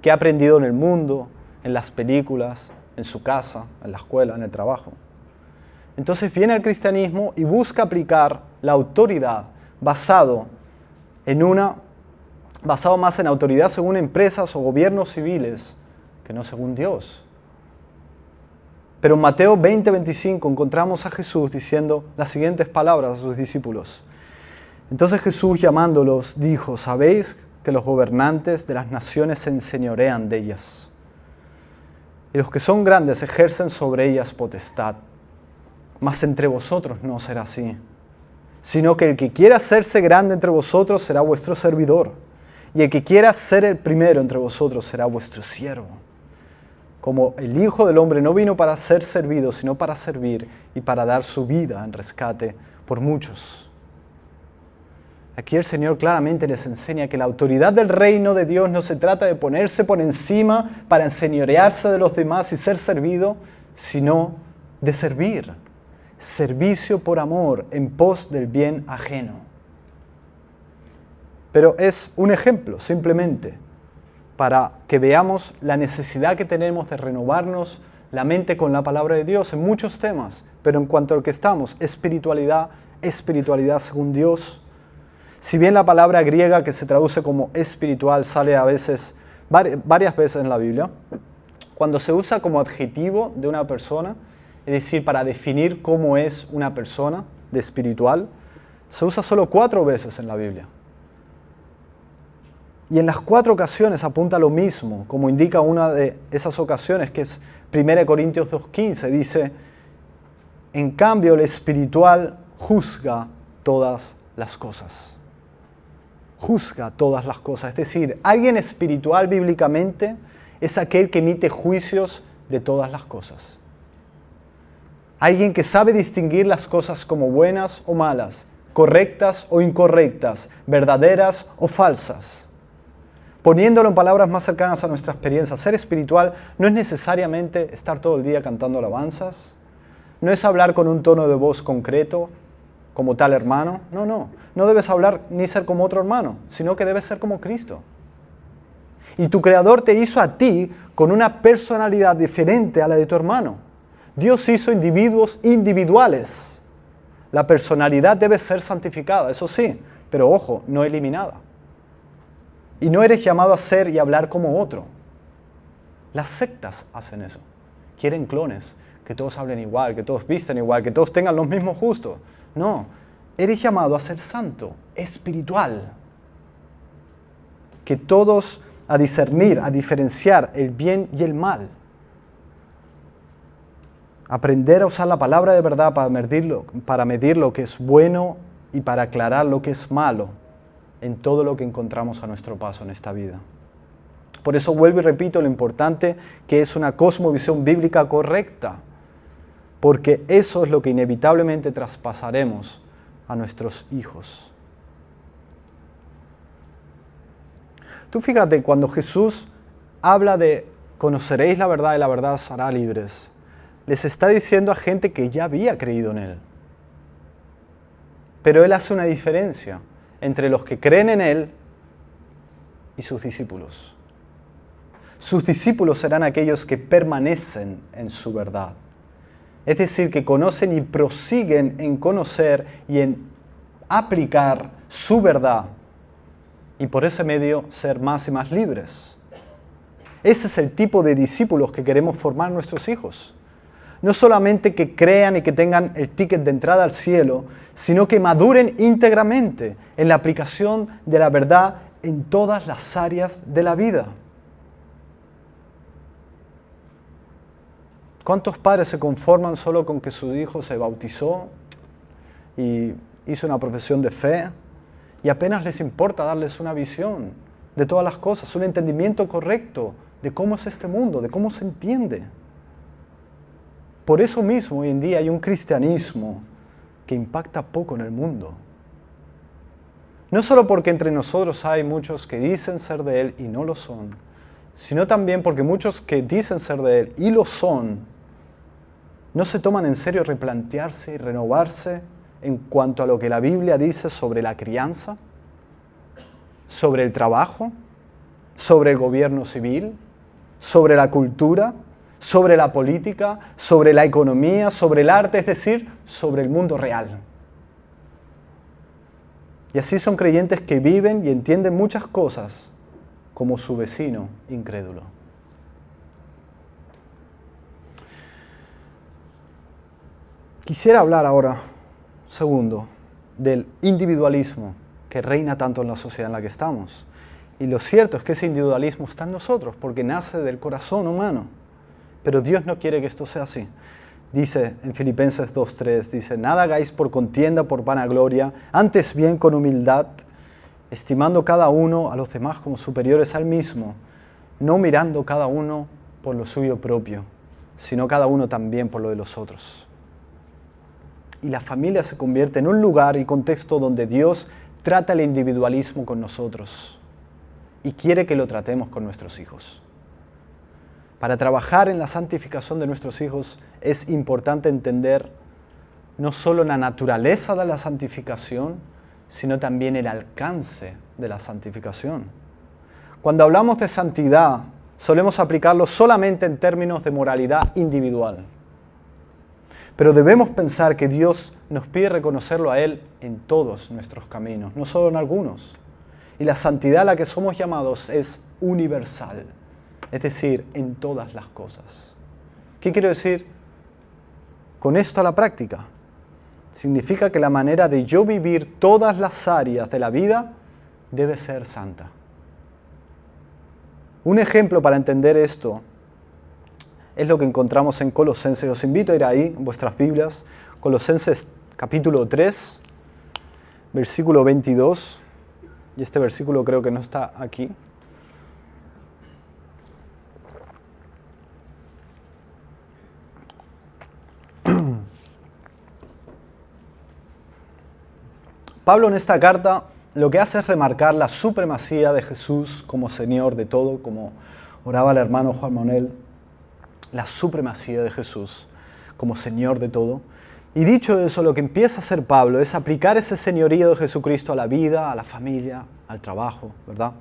Speaker 1: que ha aprendido en el mundo, en las películas, en su casa, en la escuela, en el trabajo. Entonces viene al cristianismo y busca aplicar la autoridad basado más en autoridad según empresas o gobiernos civiles que no según Dios. Pero en Mateo 20:25 encontramos a Jesús diciendo las siguientes palabras a sus discípulos. Entonces Jesús, llamándolos, dijo: ¿sabéis que los gobernantes de las naciones se enseñorean de ellas? Y los que son grandes ejercen sobre ellas potestad. Mas entre vosotros no será así, sino que el que quiera hacerse grande entre vosotros será vuestro servidor, y el que quiera ser el primero entre vosotros será vuestro siervo. Como el Hijo del Hombre no vino para ser servido, sino para servir y para dar su vida en rescate por muchos. Aquí el Señor claramente les enseña que la autoridad del reino de Dios no se trata de ponerse por encima para enseñorearse de los demás y ser servido, sino de servir. Servicio por amor en pos del bien ajeno. Pero es un ejemplo, simplemente, para que veamos la necesidad que tenemos de renovarnos la mente con la palabra de Dios en muchos temas, pero en cuanto al que estamos, espiritualidad según Dios. Si bien la palabra griega que se traduce como espiritual sale a veces, varias veces en la Biblia, cuando se usa como adjetivo de una persona, es decir, para definir cómo es una persona de espiritual, se usa solo 4 veces en la Biblia. Y en las 4 ocasiones apunta lo mismo, como indica una de esas ocasiones, que es 1 Corintios 2:15, dice: en cambio el espiritual juzga todas las cosas. Juzga todas las cosas. Es decir, alguien espiritual bíblicamente es aquel que emite juicios de todas las cosas. Alguien que sabe distinguir las cosas como buenas o malas, correctas o incorrectas, verdaderas o falsas. Poniéndolo en palabras más cercanas a nuestra experiencia, ser espiritual no es necesariamente estar todo el día cantando alabanzas, no es hablar con un tono de voz concreto, como tal hermano. No debes hablar ni ser como otro hermano, sino que debes ser como Cristo. Y tu Creador te hizo a ti con una personalidad diferente a la de tu hermano. Dios hizo individuos individuales. La personalidad debe ser santificada, eso sí, pero ojo, no eliminada. Y no eres llamado a ser y hablar como otro. Las sectas hacen eso. Quieren clones, que todos hablen igual, que todos visten igual, que todos tengan los mismos gustos. No, eres llamado a ser santo, espiritual. Que todos a discernir, a diferenciar el bien y el mal. Aprender a usar la palabra de verdad para medir lo que es bueno y para aclarar lo que es malo en todo lo que encontramos a nuestro paso en esta vida. Por eso vuelvo y repito lo importante que es una cosmovisión bíblica correcta, porque eso es lo que inevitablemente traspasaremos a nuestros hijos. Tú fíjate, cuando Jesús habla de conoceréis la verdad y la verdad os hará libres, les está diciendo a gente que ya había creído en Él. Pero Él hace una diferencia entre los que creen en Él y sus discípulos. Sus discípulos serán aquellos que permanecen en su verdad. Es decir, que conocen y prosiguen en conocer y en aplicar su verdad y por ese medio ser más y más libres. Ese es el tipo de discípulos que queremos formar nuestros hijos. No solamente que crean y que tengan el ticket de entrada al cielo, sino que maduren íntegramente en la aplicación de la verdad en todas las áreas de la vida. ¿Cuántos padres se conforman solo con que su hijo se bautizó y hizo una profesión de fe y apenas les importa darles una visión de todas las cosas, un entendimiento correcto de cómo es este mundo, de cómo se entiende? Por eso mismo hoy en día hay un cristianismo que impacta poco en el mundo. No solo porque entre nosotros hay muchos que dicen ser de Él y no lo son, sino también porque muchos que dicen ser de Él y lo son, no se toman en serio replantearse y renovarse en cuanto a lo que la Biblia dice sobre la crianza, sobre el trabajo, sobre el gobierno civil, sobre la cultura, sobre la política, sobre la economía, sobre el arte, es decir, sobre el mundo real. Y así son creyentes que viven y entienden muchas cosas como su vecino incrédulo. Quisiera hablar ahora, segundo, del individualismo que reina tanto en la sociedad en la que estamos. Y lo cierto es que ese individualismo está en nosotros porque nace del corazón humano. Pero Dios no quiere que esto sea así. Dice en Filipenses 2:3, dice, nada hagáis por contienda, por vanagloria, antes bien con humildad, estimando cada uno a los demás como superiores al mismo, no mirando cada uno por lo suyo propio, sino cada uno también por lo de los otros. Y la familia se convierte en un lugar y contexto donde Dios trata el individualismo con nosotros y quiere que lo tratemos con nuestros hijos. Para trabajar en la santificación de nuestros hijos es importante entender no solo la naturaleza de la santificación, sino también el alcance de la santificación. Cuando hablamos de santidad, solemos aplicarlo solamente en términos de moralidad individual. Pero debemos pensar que Dios nos pide reconocerlo a Él en todos nuestros caminos, no solo en algunos. Y la santidad a la que somos llamados es universal, es decir, en todas las cosas. ¿Qué quiero decir con esto a la práctica? Significa que la manera de yo vivir todas las áreas de la vida debe ser santa. Un ejemplo para entender esto es lo que encontramos en Colosenses. Os invito a ir ahí en vuestras Biblias. Colosenses capítulo 3, versículo 22. Y este versículo creo que no está aquí. Pablo en esta carta lo que hace es remarcar la supremacía de Jesús como Señor de todo, como oraba el hermano Juan Manuel, la supremacía de Jesús como Señor de todo. Y dicho eso, lo que empieza a hacer Pablo es aplicar ese señorío de Jesucristo a la vida, a la familia, al trabajo, ¿verdad?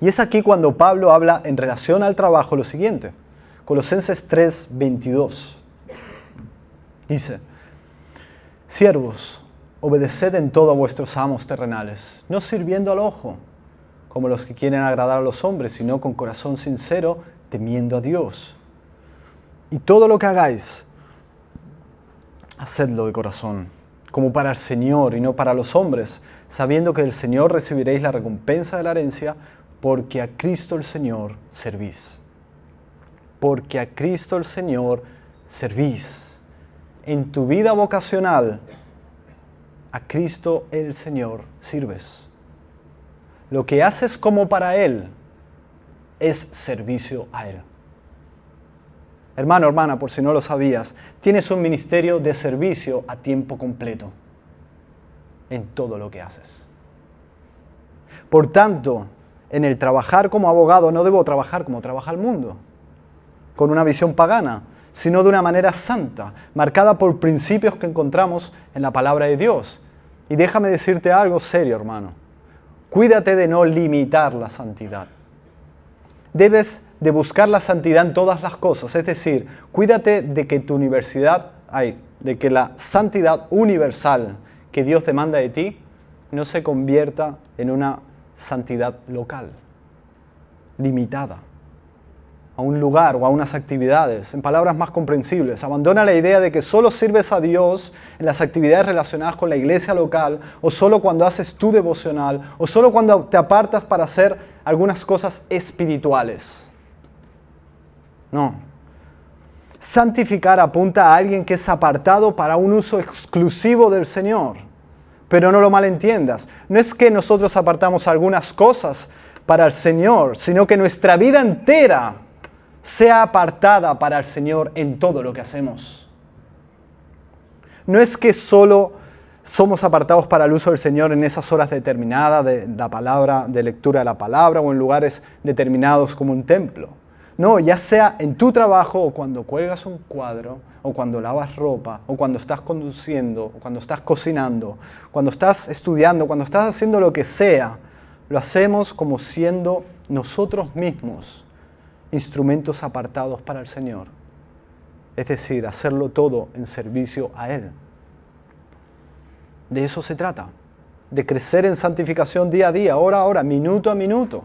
Speaker 1: Y es aquí cuando Pablo habla en relación al trabajo lo siguiente. Colosenses 3, 22. Dice, siervos, obedeced en todo a vuestros amos terrenales, no sirviendo al ojo, como los que quieren agradar a los hombres, sino con corazón sincero, temiendo a Dios. Y todo lo que hagáis, hacedlo de corazón, como para el Señor y no para los hombres, sabiendo que del Señor recibiréis la recompensa de la herencia, porque a Cristo el Señor servís. Porque a Cristo el Señor servís. En tu vida vocacional, a Cristo el Señor sirves. Lo que haces como para Él es servicio a Él. Hermano, hermana, por si no lo sabías, tienes un ministerio de servicio a tiempo completo en todo lo que haces. Por tanto, en el trabajar como abogado no debo trabajar como trabaja el mundo, con una visión pagana, sino de una manera santa, marcada por principios que encontramos en la palabra de Dios. Y déjame decirte algo serio, hermano. Cuídate de no limitar la santidad. Debes de buscar la santidad en todas las cosas. Es decir, cuídate de que tu de que la santidad universal que Dios demanda de ti no se convierta en una santidad local, limitada a un lugar o a unas actividades. En palabras más comprensibles, abandona la idea de que solo sirves a Dios en las actividades relacionadas con la iglesia local, o solo cuando haces tu devocional, o solo cuando te apartas para hacer algunas cosas espirituales. No. Santificar apunta a alguien que es apartado para un uso exclusivo del Señor. Pero no lo malentiendas. No es que nosotros apartamos algunas cosas para el Señor, sino que nuestra vida entera sea apartada para el Señor en todo lo que hacemos. No es que solo somos apartados para el uso del Señor en esas horas determinadas de la palabra, de lectura de la palabra, o en lugares determinados como un templo. No, ya sea en tu trabajo, o cuando cuelgas un cuadro, o cuando lavas ropa, o cuando estás conduciendo, o cuando estás cocinando, cuando estás estudiando, cuando estás haciendo lo que sea, lo hacemos como siendo nosotros mismos instrumentos apartados para el Señor. Es decir, hacerlo todo en servicio a Él. De eso se trata, de crecer en santificación día a día, hora a hora, minuto a minuto.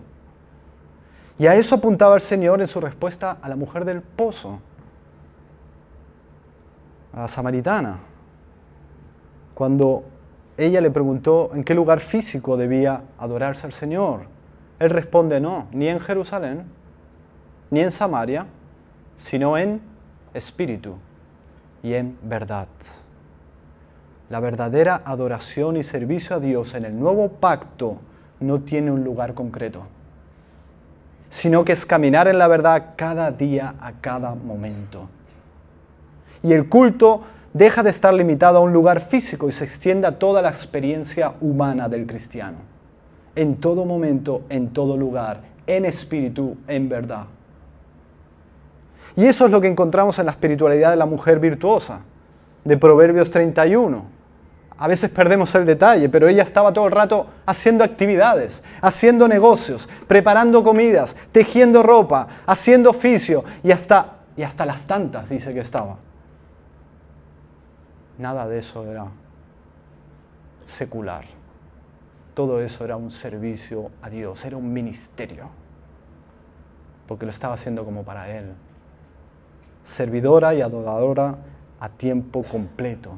Speaker 1: Y a eso apuntaba el Señor en su respuesta a la mujer del pozo, a la samaritana, cuando ella le preguntó en qué lugar físico debía adorarse al Señor. Él responde: no, ni en Jerusalén, ni en Samaria, sino en espíritu y en verdad. La verdadera adoración y servicio a Dios en el nuevo pacto no tiene un lugar concreto, sino que es caminar en la verdad cada día, a cada momento. Y el culto deja de estar limitado a un lugar físico y se extiende a toda la experiencia humana del cristiano. En todo momento, en todo lugar, en espíritu, en verdad. Y eso es lo que encontramos en la espiritualidad de la mujer virtuosa, de Proverbios 31. A veces perdemos el detalle, pero ella estaba todo el rato haciendo actividades, haciendo negocios, preparando comidas, tejiendo ropa, haciendo oficio, y hasta las tantas dice que estaba. Nada de eso era secular. Todo eso era un servicio a Dios, era un ministerio, porque lo estaba haciendo como para Él. Servidora y adoradora a tiempo completo.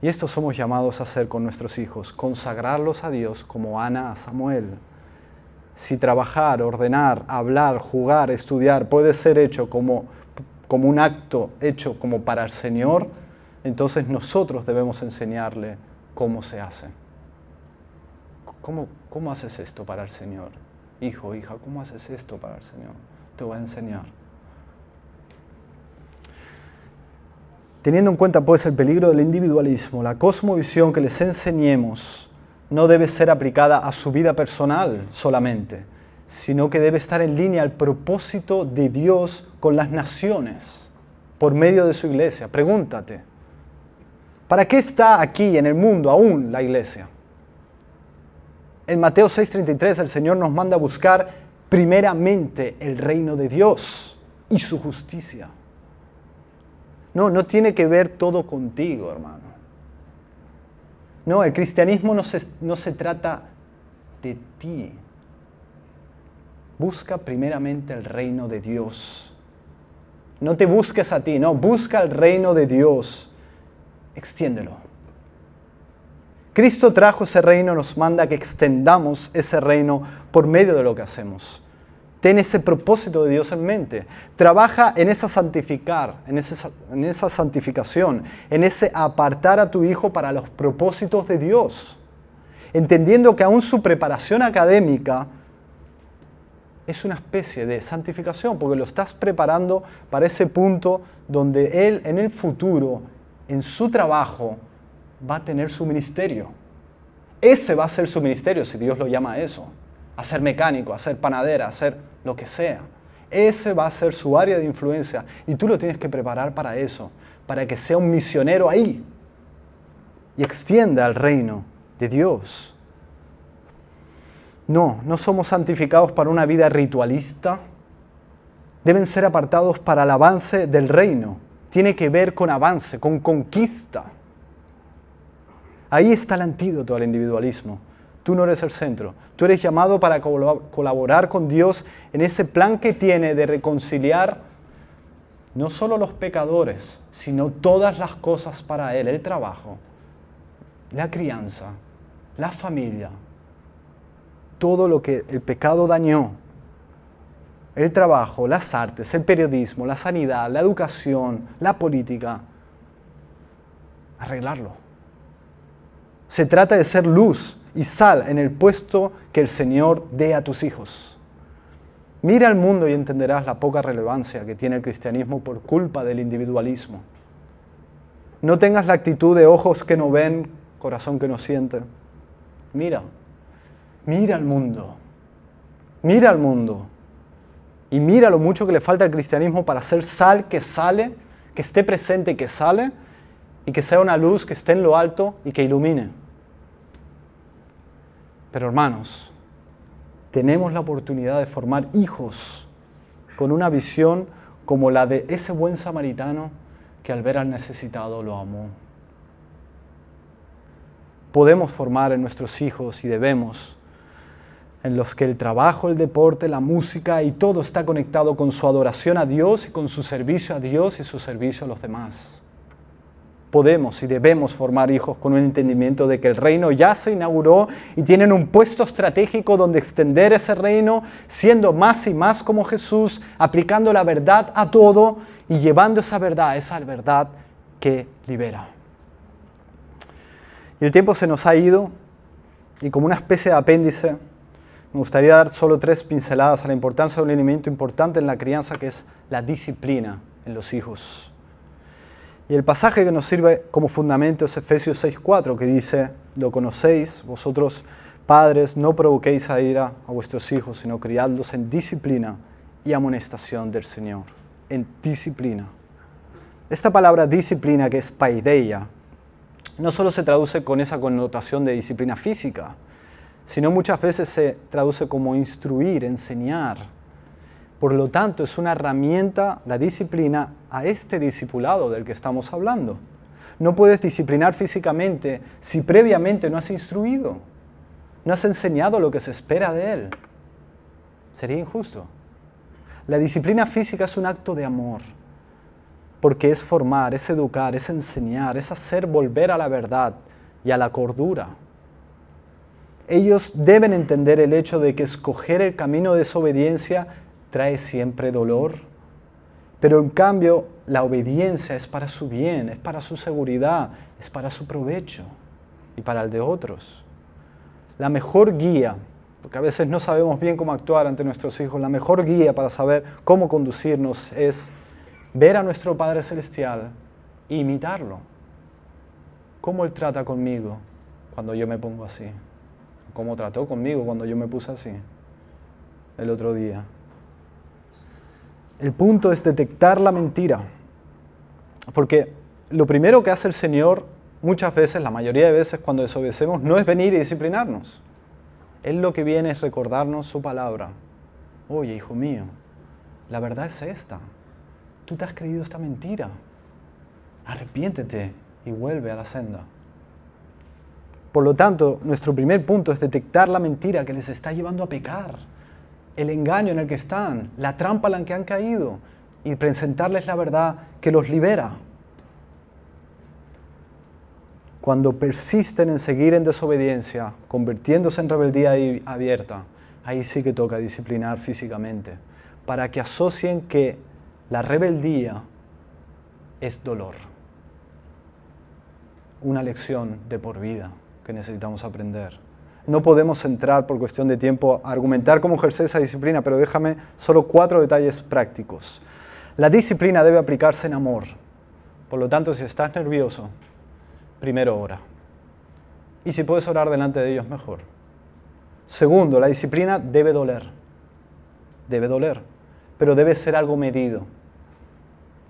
Speaker 1: Y esto somos llamados a hacer con nuestros hijos, consagrarlos a Dios como Ana a Samuel. Si trabajar, ordenar, hablar, jugar, estudiar puede ser hecho como un acto hecho como para el Señor, entonces nosotros debemos enseñarle cómo se hace. ¿Cómo haces esto para el Señor? Hijo, hija, ¿cómo haces esto para el Señor? Te voy a enseñar. Teniendo en cuenta pues el peligro del individualismo, la cosmovisión que les enseñemos no debe ser aplicada a su vida personal solamente, sino que debe estar en línea al propósito de Dios con las naciones por medio de su iglesia. Pregúntate, ¿para qué está aquí en el mundo aún la iglesia? En Mateo 6:33 el Señor nos manda a buscar primeramente el reino de Dios y su justicia. No tiene que ver todo contigo, hermano. No, el cristianismo no se trata de ti. Busca primeramente el reino de Dios. No te busques a ti, no, busca el reino de Dios. Extiéndelo. Cristo trajo ese reino, nos manda que extendamos ese reino por medio de lo que hacemos. Ten ese propósito de Dios en mente. Trabaja en esa santificación, en ese apartar a tu hijo para los propósitos de Dios. Entendiendo que aún su preparación académica es una especie de santificación, porque lo estás preparando para ese punto donde él en el futuro, en su trabajo, va a tener su ministerio. Ese va a ser su ministerio, si Dios lo llama a eso. A ser mecánico, a ser panadera, a ser lo que sea. Ese va a ser su área de influencia y tú lo tienes que preparar para eso, para que sea un misionero ahí y extienda el reino de Dios. No somos santificados para una vida ritualista, deben ser apartados para el avance del reino. Tiene que ver con avance, con conquista. Ahí está el antídoto al individualismo. Tú no eres el centro. Tú eres llamado para colaborar con Dios en ese plan que tiene de reconciliar no solo los pecadores, sino todas las cosas para Él, el trabajo, la crianza, la familia, todo lo que el pecado dañó, el trabajo, las artes, el periodismo, la sanidad, la educación, la política, arreglarlo. Se trata de ser luz y sal en el puesto que el Señor dé a tus hijos. Mira al mundo y entenderás la poca relevancia que tiene el cristianismo por culpa del individualismo. No tengas la actitud de ojos que no ven, corazón que no siente. Mira al mundo. Mira al mundo. Y mira lo mucho que le falta al cristianismo para ser sal que sale, que esté presente y que sale, y que sea una luz que esté en lo alto y que ilumine. Pero hermanos, tenemos la oportunidad de formar hijos con una visión como la de ese buen samaritano que al ver al necesitado lo amó. Podemos formar en nuestros hijos y debemos, en los que el trabajo, el deporte, la música y todo está conectado con su adoración a Dios y con su servicio a Dios y su servicio a los demás. Podemos y debemos formar hijos con un entendimiento de que el reino ya se inauguró y tienen un puesto estratégico donde extender ese reino, siendo más y más como Jesús, aplicando la verdad a todo y llevando esa verdad que libera. Y el tiempo se nos ha ido y como una especie de apéndice, me gustaría dar solo 3 pinceladas a la importancia de un elemento importante en la crianza, que es la disciplina en los hijos. Y el pasaje que nos sirve como fundamento es Efesios 6:4, que dice: lo conocéis, vosotros padres, no provoquéis a ira a vuestros hijos, sino criadlos en disciplina y amonestación del Señor. En disciplina. Esta palabra disciplina, que es paideia, no solo se traduce con esa connotación de disciplina física, sino muchas veces se traduce como instruir, enseñar. Por lo tanto, es una herramienta, la disciplina, a este discipulado del que estamos hablando. No puedes disciplinar físicamente si previamente no has instruido, no has enseñado lo que se espera de él. Sería injusto. La disciplina física es un acto de amor, porque es formar, es educar, es enseñar, es hacer volver a la verdad y a la cordura. Ellos deben entender el hecho de que escoger el camino de desobediencia trae siempre dolor, pero en cambio la obediencia es para su bien, es para su seguridad, es para su provecho y para el de otros. La mejor guía, porque a veces no sabemos bien cómo actuar ante nuestros hijos, la mejor guía para saber cómo conducirnos es ver a nuestro Padre Celestial e imitarlo. ¿Cómo Él trata conmigo cuando yo me pongo así? ¿Cómo trató conmigo cuando yo me puse así el otro día? El punto es detectar la mentira, porque lo primero que hace el Señor muchas veces, la mayoría de veces cuando desobedecemos, no es venir y disciplinarnos. Él lo que viene es recordarnos su palabra. Oye, hijo mío, la verdad es esta. Tú te has creído esta mentira. Arrepiéntete y vuelve a la senda. Por lo tanto, nuestro primer punto es detectar la mentira que les está llevando a pecar, el engaño en el que están, la trampa en la que han caído, y presentarles la verdad que los libera. Cuando persisten en seguir en desobediencia, convirtiéndose en rebeldía abierta, ahí sí que toca disciplinar físicamente, para que asocien que la rebeldía es dolor. Una lección de por vida que necesitamos aprender. No podemos entrar por cuestión de tiempo a argumentar cómo ejercer esa disciplina, pero déjame solo 4 detalles prácticos. La disciplina debe aplicarse en amor. Por lo tanto, si estás nervioso, primero ora. Y si puedes orar delante de ellos, mejor. Segundo, la disciplina debe doler. Debe doler, pero debe ser algo medido.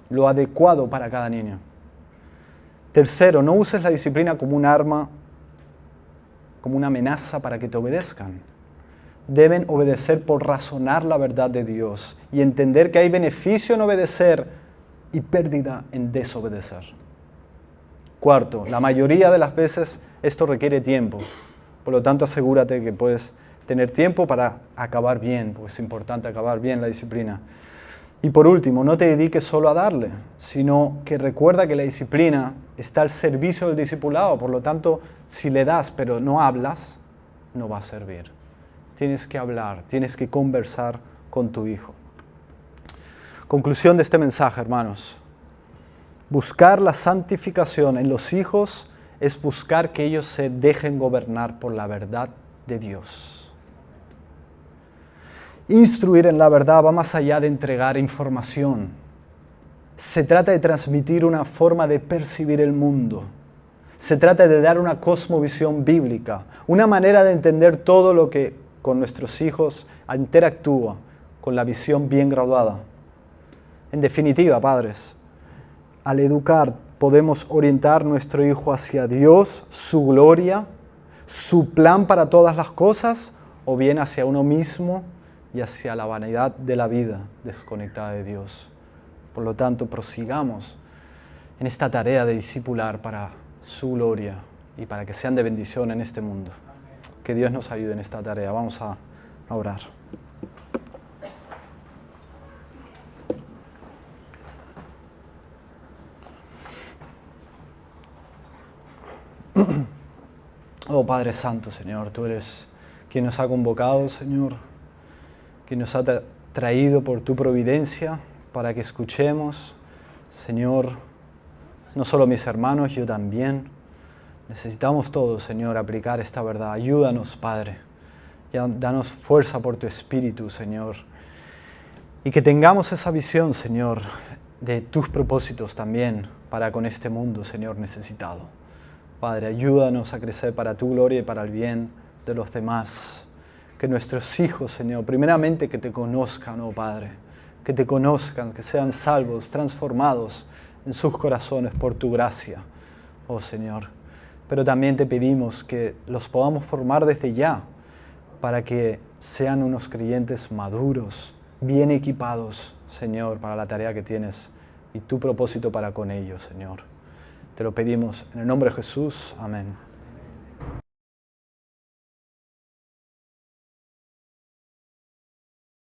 Speaker 1: Lo adecuado para cada niño. Tercero, no uses la disciplina como un arma, como una amenaza para que te obedezcan. deben obedecer por razonar la verdad de Dios y entender que hay beneficio en obedecer y pérdida en desobedecer. Cuarto, la mayoría de las veces esto requiere tiempo. Por lo tanto, asegúrate que puedes tener tiempo para acabar bien, porque es importante acabar bien la disciplina. Y por último, no te dediques solo a darle, sino que recuerda que la disciplina está al servicio del discipulado. Por lo tanto, si le das pero no hablas, no va a servir. Tienes que hablar, tienes que conversar con tu hijo. Conclusión de este mensaje, hermanos. Buscar la santificación en los hijos es buscar que ellos se dejen gobernar por la verdad de Dios. Instruir en la verdad va más allá de entregar información. Se trata de transmitir una forma de percibir el mundo. Se trata de dar una cosmovisión bíblica, una manera de entender todo lo que con nuestros hijos interactúa con la visión bien graduada. En definitiva, padres, al educar podemos orientar nuestro hijo hacia Dios, su gloria, su plan para todas las cosas, o bien hacia uno mismo y hacia la vanidad de la vida desconectada de Dios. Por lo tanto, prosigamos en esta tarea de discipular para su gloria y para que sean de bendición en este mundo. Que Dios nos ayude en esta tarea. Vamos a orar. Oh Padre Santo, Señor, tú eres quien nos ha convocado, Señor, quien nos ha traído por tu providencia para que escuchemos, Señor, no solo mis hermanos, yo también. Necesitamos todos, Señor, aplicar esta verdad. Ayúdanos, Padre. Danos fuerza por tu Espíritu, Señor. Y que tengamos esa visión, Señor, de tus propósitos también para con este mundo, Señor, necesitado. Padre, ayúdanos a crecer para tu gloria y para el bien de los demás. Que nuestros hijos, Señor, primeramente que te conozcan, oh Padre, que te conozcan, que sean salvos, transformados en sus corazones por tu gracia, oh Señor. Pero también te pedimos que los podamos formar desde ya para que sean unos creyentes maduros, bien equipados, Señor, para la tarea que tienes y tu propósito para con ellos, Señor. Te lo pedimos en el nombre de Jesús. Amén.